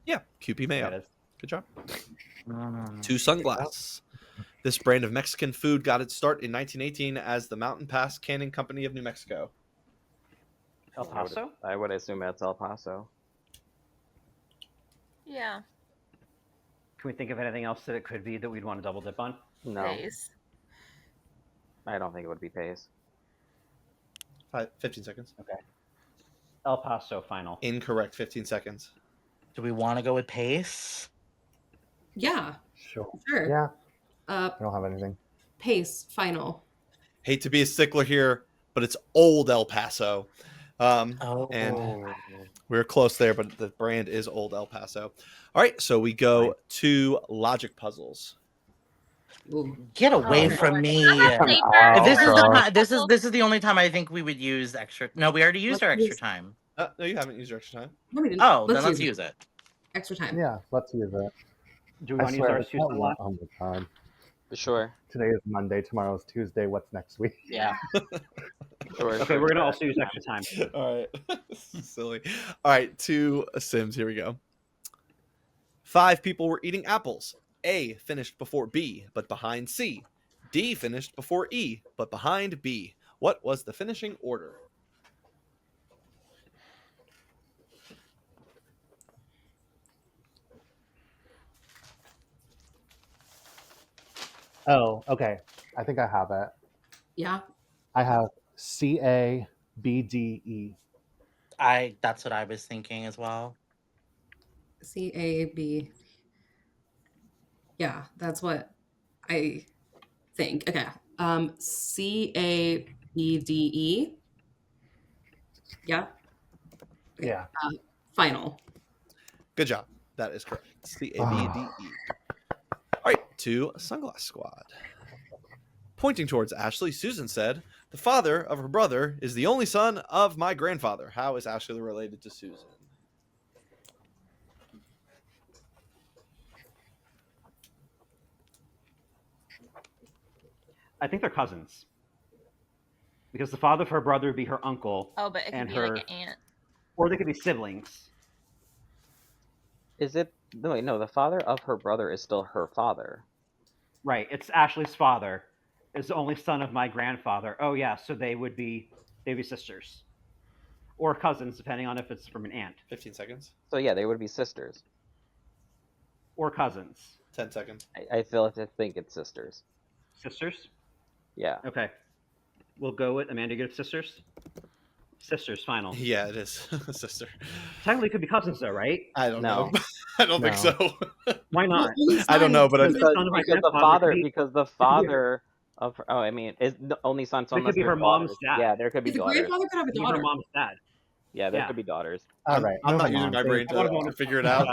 Yeah, Kewpie mayo. That is. Good job. Mm. Two Sunglass. This brand of Mexican food got its start in 1918 as the Mountain Pass Canning Company of New Mexico. El Paso? I would assume it's El Paso. Yeah. Can we think of anything else that it could be that we'd want to double dip on? No, Pace. I don't think it would be Pace. 15 seconds. El Paso final. Incorrect. 15 seconds. Do we want to go with Pace? Yeah. Sure. Sure. Yeah, Uh, I don't have anything. Pace final. Hate to be a stickler here, but it's old El Paso. Oh. And we're close there, but the brand is old El Paso. All right, so we go to logic puzzles. Ooh. Get away Oh. from me. Oh, If this is the God. this is the only time I think we would use extra. No, we already used our extra time. No, you haven't used your extra time. No, we didn't. Oh, then let's use it. Extra time. Yeah, let's use it. Do we I want to use swear, ours it's too? not Sunlass? one- oh my god. Sure. Today is Monday. Tomorrow's Tuesday. What's next week? Yeah. Sure. Okay, we're gonna also use extra time. All right. This is silly. All right, two Sims. Here we go. 5 people were eating apples. A finished before B, but behind C. D finished before E, but behind B. What was the finishing order? Oh, okay. I think I have it. Yeah. I have CABDE. That's what I was thinking as well. CAB. Yeah, that's what I think. Okay. CABDE. Yeah. Yeah. Final. Good job. That is correct. CABDE. All right, to Sunglass Squad. Pointing towards Ashley, Susan said, "The father of her brother is the only son of my grandfather." How is Ashley related to Susan? I think they're cousins. Because the father of her brother would be her uncle, Oh, but it could And be her- like an aunt. or they could be siblings. Is it? No, wait, no. The father of her brother is still her father. Right. It's Ashley's father is the only son of my grandfather. Oh yeah, so they'd be sisters. Or cousins, depending on if it's from an aunt. 15 seconds. So yeah, they would be sisters. Or cousins. 10 seconds. I think it's sisters. Sisters? Yeah. Okay. We'll go with Amanda, good sisters? Sisters, final. Yeah, it is. Sister. Technically, it could be cousins, though, right? I don't No. know. I don't think No. so. Why not? I don't know, but I, Because, son of my because the grandfather father, could be- because the father of her, oh, I mean, is the only son. So It could unless be they're her mom's daughters- dad. Yeah, there could be The daughters. grandfather could have a Be her daughter. mom's dad. Yeah, there Yeah. could be daughters. All right. I'm not moving using on. my brain I wanna go to on- figure it out.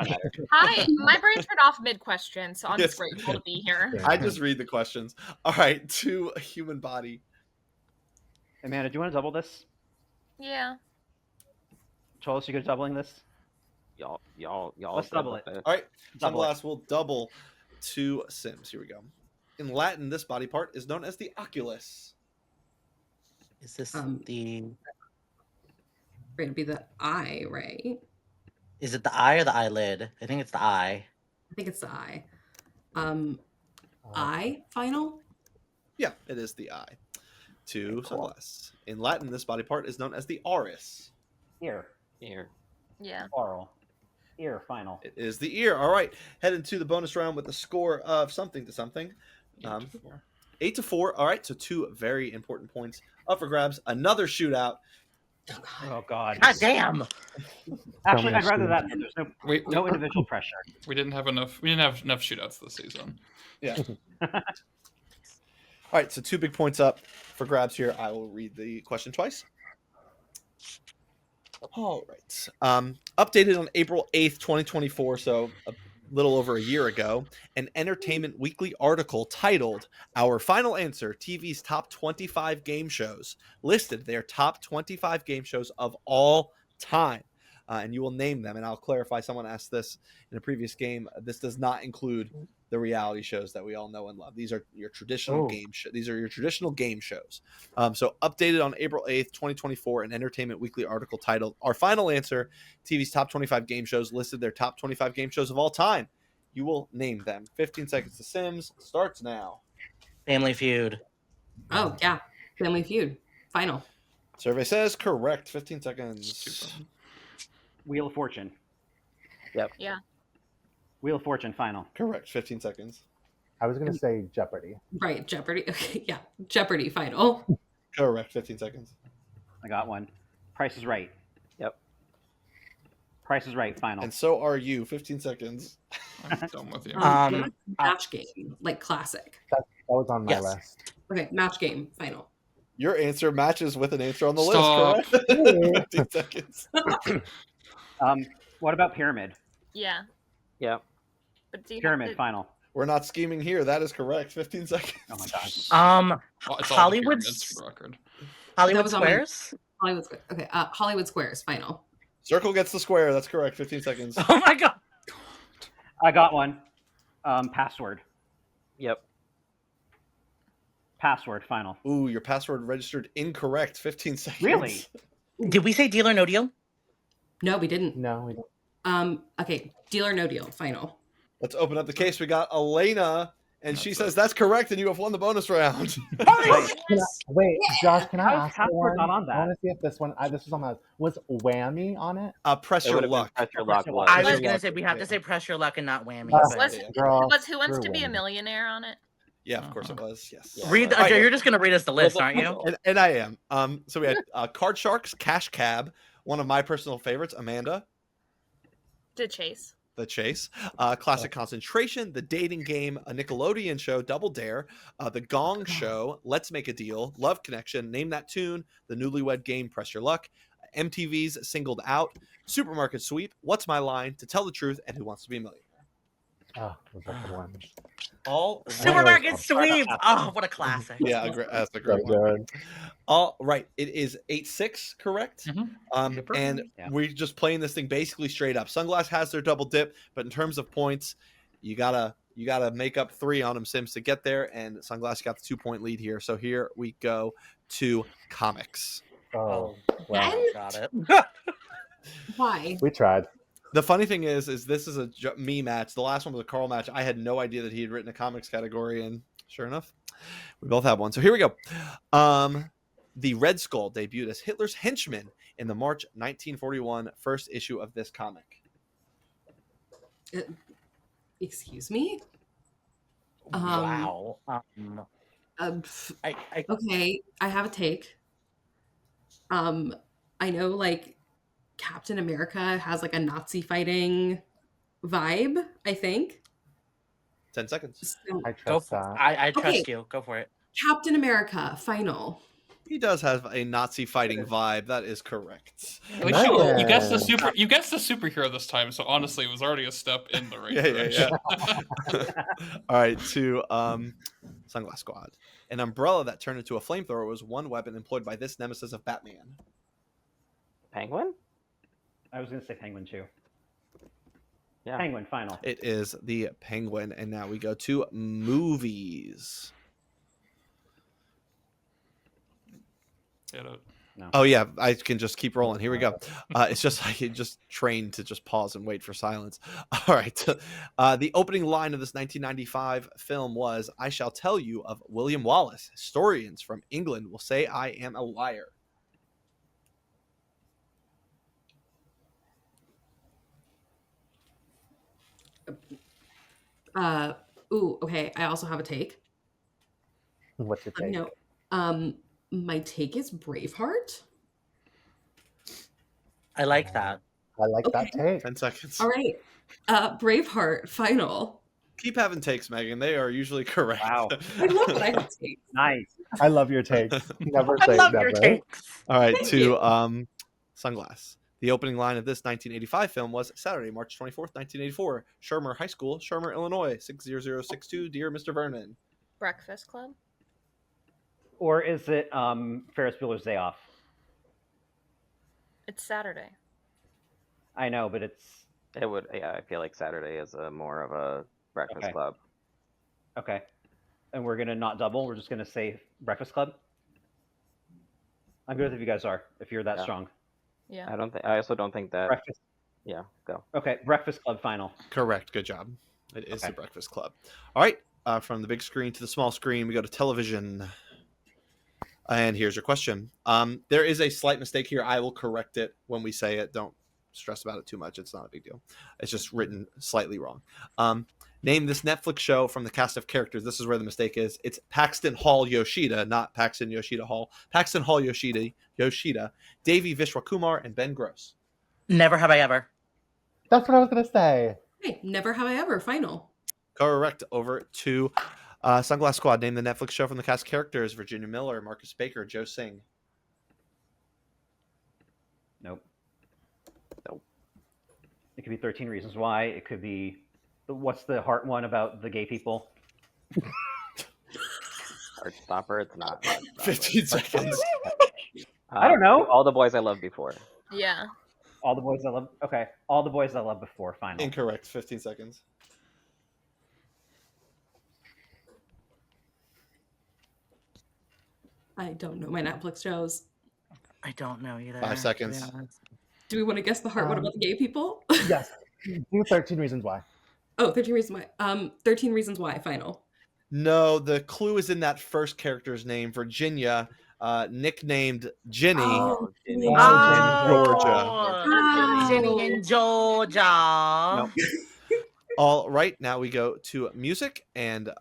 Hi, my brain turned off mid question, so I'm Yes. just grateful to be here. I just read the questions. All right, to a human body. Amanda, do you want to double this? Yeah. Cholos, you good at doubling this? Y'all. Let's good double with it. All right, Double it. Sunglass will double to Sims. Here we go. In Latin, this body part is known as the oculus. Is this Going to be the eye, right? Is it the eye or the eyelid? I think it's the eye. I think it's the eye. Eye final. Yeah, it is the eye. To Cool. Sunglass. In Latin, this body part is known as the iris. Ear. Here. Yeah. Oral. Ear, final. It is the ear. All right, heading to the bonus round with a score of something to something. 8-4. 8-4. All right, so 2 very important points up for grabs. Another shootout. Oh, God. God damn! Actually, much I'd rather that. food. There's Wait, no individual pressure. we didn't have enough. We didn't have enough shootouts this season. Yeah. All right, so 2 big points up for grabs here. I will read the question twice. All right. Updated on April 8th, 2024, so little over a year ago, an Entertainment Weekly article titled "Our Final Answer: TV's Top 25 Game Shows" listed their top 25 game shows of all time. And you will name them. And I'll clarify, someone asked this in a previous game. This does not include the reality shows that we all know and love. These are your traditional These are your traditional game shows. So updated on April 8th, 2024, an Entertainment Weekly article titled "Our Final Answer: TV's Top 25 Game Shows" listed their top 25 game shows of all time. You will name them. 15 seconds to Sims starts now. Family Feud. Oh, yeah. Family Feud. Final. Survey says correct. 15 seconds. Stupid. Wheel of Fortune. Yep. Yeah. Wheel of Fortune final. Correct. 15 seconds. I was going to say Jeopardy. Right, Jeopardy. Okay, yeah. Jeopardy final. Correct. 15 seconds. I got one. Price is Right. Yep. Price is Right final. And so are you. 15 seconds. I'm done with you. Match game, like classic. That was on my list. Okay, match game final. Your answer matches with an answer on the Stop. list, correct? 15 seconds. What about Pyramid? Yeah. Yep. But do you have Pyramid to- final. We're not scheming here. That is correct. 15 seconds. Oh my god. Well, it's all Hollywood pyramids for the record. Hollywood That was on my- Squares. Hollywood Squares. Okay, Hollywood Squares final. Circle gets the square. That's correct. 15 seconds. Oh my god. I got one. Password. Yep. Password final. Ooh, your password registered incorrect. 15 seconds. Really? Did we say Deal or No Deal? No, we didn't. No, we don't. Okay, Deal or No Deal final. Let's open up the case. We got Elena, and she says that's correct, and you have won the bonus round. Wait, Josh, can I How's ask you password one? not on that? I want to see if this one, this was on the, was whammy on it? Press It your would've been luck. Press Your Luck. was. I was Press your gonna luck. say we have to say Press Your Luck and not Whammy. Uh, but- Girl, Was Who Wants screw to Be a whammy. Millionaire on it? Yeah, of course it was. Yes. Yeah. Read. All right. You're just gonna read us the list, aren't you? And I am. So we had Card Sharks, Cash Cab, one of my personal favorites, Amanda, To Chase. The Chase, Classic Concentration, The Dating Game, a Nickelodeon show, Double Dare, The Gong Show, Let's Make a Deal, Love Connection, Name That Tune, The Newlywed Game, Press Your Luck, MTV's Singled Out, Supermarket Sweep, What's My Line, To Tell the Truth, and Who Wants to Be a Millionaire. Oh, those are good ones. All Supermarket Sweep. Oh, what a classic. Yeah, that's a great one. All right, it is 8-6, correct? And Yeah. we're just playing this thing basically straight up. Sunglass has their double dip, but in terms of points, you gotta make up 3 on them, Sims, to get there. And Sunglass got the 2-point lead here. So here we go to comics. Oh, Wow, wow. got it. Why? We tried. The funny thing is this is a me match. The last one was a Carl match. I had no idea that he had written a comics category, and sure enough, we both have one. So here we go. The Red Skull debuted as Hitler's henchman in the March 1941 first issue of this comic. Excuse me? Wow. Okay, I have a take. I know like Captain America has like a Nazi fighting vibe, I think. 10 seconds. So, I Go trust for, that. I trust Okay. you. Go for it. Captain America final. He does have a Nazi fighting vibe. That is correct. At least you guessed the Nice. you guessed the superhero this time, so honestly, it was already a step in the right Yeah, direction. All right, to Sunglass Squad. An umbrella that turned into a flamethrower was one weapon employed by this nemesis of Batman. Penguin? I was gonna say Penguin too. Yeah. Penguin final. It is the Penguin, and now we go to movies. Get it. No. Oh yeah, I can just keep rolling. Here we go. It's just I just trained to just pause and wait for silence. All right. The opening line of this 1995 film was, "I shall tell you of William Wallace. Historians from England will say I am a liar." Okay, I also have a take. What's your Let me take? know. My take is Braveheart. I like that. I like that Okay. take. 10 seconds. All right. Braveheart final. Keep having takes, Megan. They are usually correct. Wow. I love when I have takes. Nice. I love your takes. Never I say love never. your takes. All right, Thank to you. Sunglass. The opening line of this 1985 film was Saturday, March 24th, 1984. Shermer High School, Shermer, Illinois, 60062. Dear Mr. Vernon. Breakfast Club. Or is it Ferris Bueller's Day Off? It's Saturday. I know, but it's It would. Yeah, I feel like Saturday is a more of a Breakfast Okay. Club. okay. And we're gonna not double. We're just gonna say Breakfast Club. I'm good if you guys are. If you're that Yeah. strong. Yeah. I don't think. I also don't think that. Breakfast. Yeah, go. Okay, Breakfast Club final. Correct. Good job. It is Okay. the Breakfast Club. All right. From the big screen to the small screen, we go to television. And here's your question. There is a slight mistake here. I will correct it when we say it. Don't stress about it too much. It's not a big deal. It's just written slightly wrong. Name this Netflix show from the cast of characters. This is where the mistake is. It's Paxton Hall Yoshida, not Paxton Yoshida Hall. Paxton Hall Yoshida, Davey Vishwakumar, and Ben Gross. Never Have I Ever. That's what I was gonna say. Hey, Never Have I Ever. Final. Correct. Over to Sunglass Squad. Name the Netflix show from the cast of characters. Virginia Miller, Marcus Baker, Joe Singh. Nope. Nope. It could be 13 Reasons Why. It could be what's the heart one about the gay people? Heartstopper. It's not. 15 seconds. I don't know. All the Boys I Loved Before. Yeah. All the Boys I Love. Okay, All the Boys I Loved Before. Final. Incorrect. 15 seconds. I don't know my Netflix shows. I don't know either. 5 seconds. to be honest. Do we want to guess the heart one about the gay people? Yes. Do 13 Reasons Why. Oh, 13 Reasons Why. 13 Reasons Why. Final. No, the clue is in that first character's name, Virginia, nicknamed Ginny. Oh, Ginny. Georgia. Ginny in Georgia. Nope. All right, now we go to music, and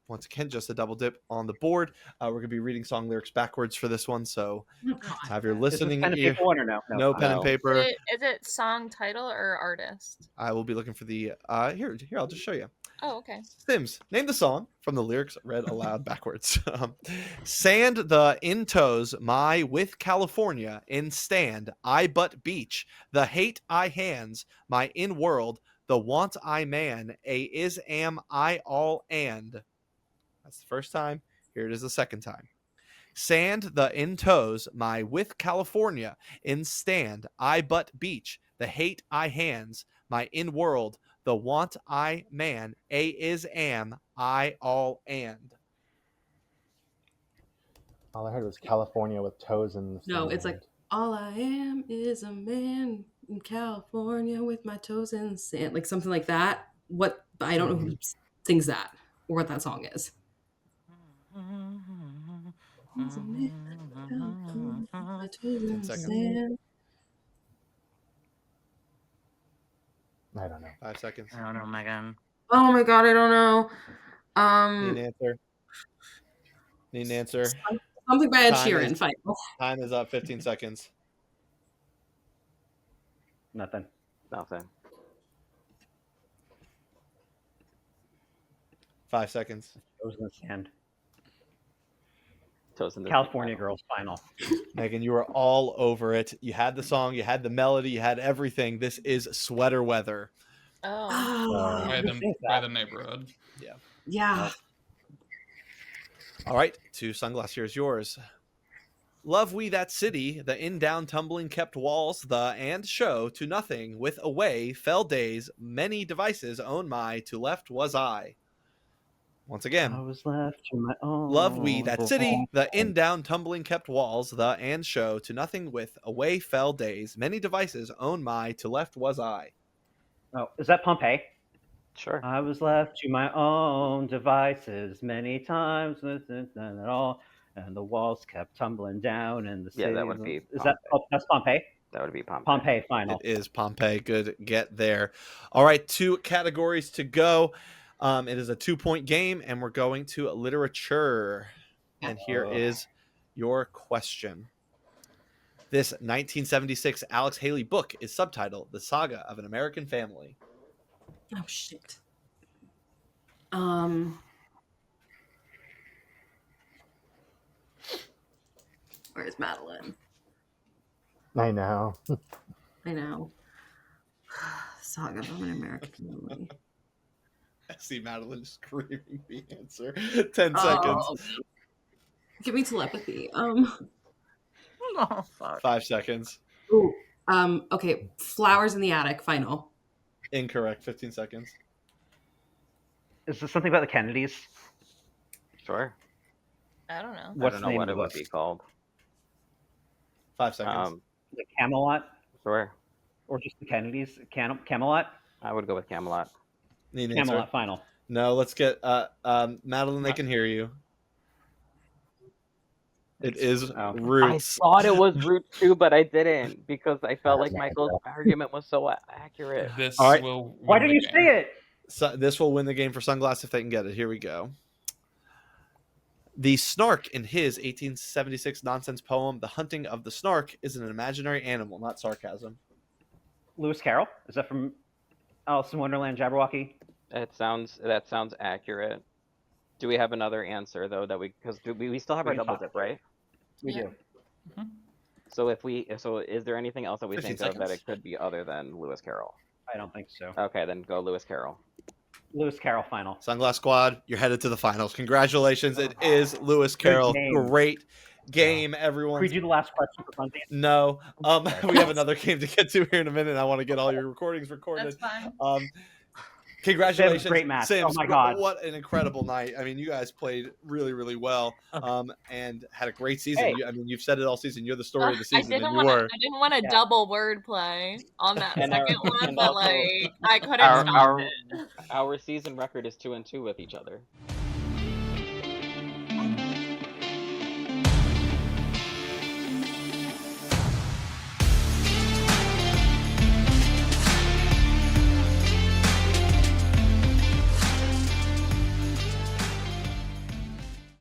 once again, just a double dip on the board. We're going to be reading song lyrics backwards for this one, so Oh, God. have your Is this listening pen and ear. paper one or no? No pen and No. paper. Is it song title or artist? I will be looking for the here. I'll just show you. Oh, okay. Sims, name the song from the lyrics read aloud backwards. Sand the in toes, my with California in stand, I but beach, the hate I hands, my in world, the want I man, a is am I all and. That's the first time. Here it is the second time. Sand the in toes, my with California in stand, I but beach, the hate I hands, my in world, the want I man, a is am I all and. All I heard was California with toes in the No, it's sand. like, all I am is a man in California with my toes in the sand. Like something like that. What? I don't know who sings that or what that song is. He's a man in California with my toes in the 10 seconds. sand. I don't know. 5 seconds. I don't know, Megan. Oh my god, I don't know. Need an answer. Need an answer. Something by Ed Time Sheeran. is- Final. Time is up. 15 seconds. Nothing. Nothing. 5 seconds. Toes in the sand. Toes in the California Girls final. Megan, you were all over it. You had the song, you had the melody, you had everything. This is Sweater Weather. Oh. Oh, By the neighborhood. yeah. All right, to Sunglass, here's yours. Love we that city, the in down tumbling kept walls, the and show to nothing with away fell days, many devices own my, to left was I. Once again. I was left to my own. Love we that city, the in down tumbling kept walls, the and show to nothing with away fell days, many devices own my, to left was I. Oh, is that Pompeii? Sure. I was left to my own devices many times, and all, and the walls kept tumbling down, and the Yeah, that city would be Is that? Oh, that's Pompeii. That would be Pompeii. Pompeii final. It is Pompeii. Good get there. All right, 2 categories to go. It is a 2-point game, and we're going to literature. And here is your question. This 1976 Alex Haley book is subtitled The Saga of an American Family. Oh shit. Where's Madeline? I know. I know. Saga of an American Family. I see Madeline screaming the answer. 10 seconds. Give me telepathy. Oh, fuck. 5 seconds. Ooh, okay. Flowers in the Attic, final. Incorrect. 15 seconds. Is this something about the Kennedys? Sure. I don't know. What's I don't the know name what of it would this? be called. 5 seconds. Is it Camelot? Sure. Or just the Kennedys? Camelot? I would go with Camelot. Need an Camelot, answer? final. No, let's get Madeline, they can hear you. It is Roots. I thought it was Roots too, but I didn't because I felt like Michael's argument was so accurate. This All right. will. Why win didn't the you game. say it? So this will win the game for Sunglass if they can get it. Here we go. The Snark in his 1876 nonsense poem, The Hunting of the Snark, is an imaginary animal, not sarcasm. Lewis Carroll? Is that from Alice in Wonderland, Jabberwocky? That sounds accurate. Do we have another answer though that because we still have We our can double talk. dip, right? We do. So is there anything else that we 15 think of that seconds. it could be other than Lewis Carroll? I don't think so. Okay, then go Lewis Carroll. Lewis Carroll, final. Sunglass Squad, you're headed to the finals. Congratulations. It is Lewis Carroll. game. Great game, everyone. Can we do the last question for fun? No. We have another game to get to here in a minute. I want to get all your recordings recorded. That's fine. Congratulations. Great match. Sims, Oh my God. What an incredible night. I mean, you guys played really, really well and had a great season. Hey. I mean, you've said it all season. You're the story of the I season, and didn't you were. want to Yeah. double wordplay on that And second one, and but also, like I couldn't our stop it. our season record is 2-2 with each other.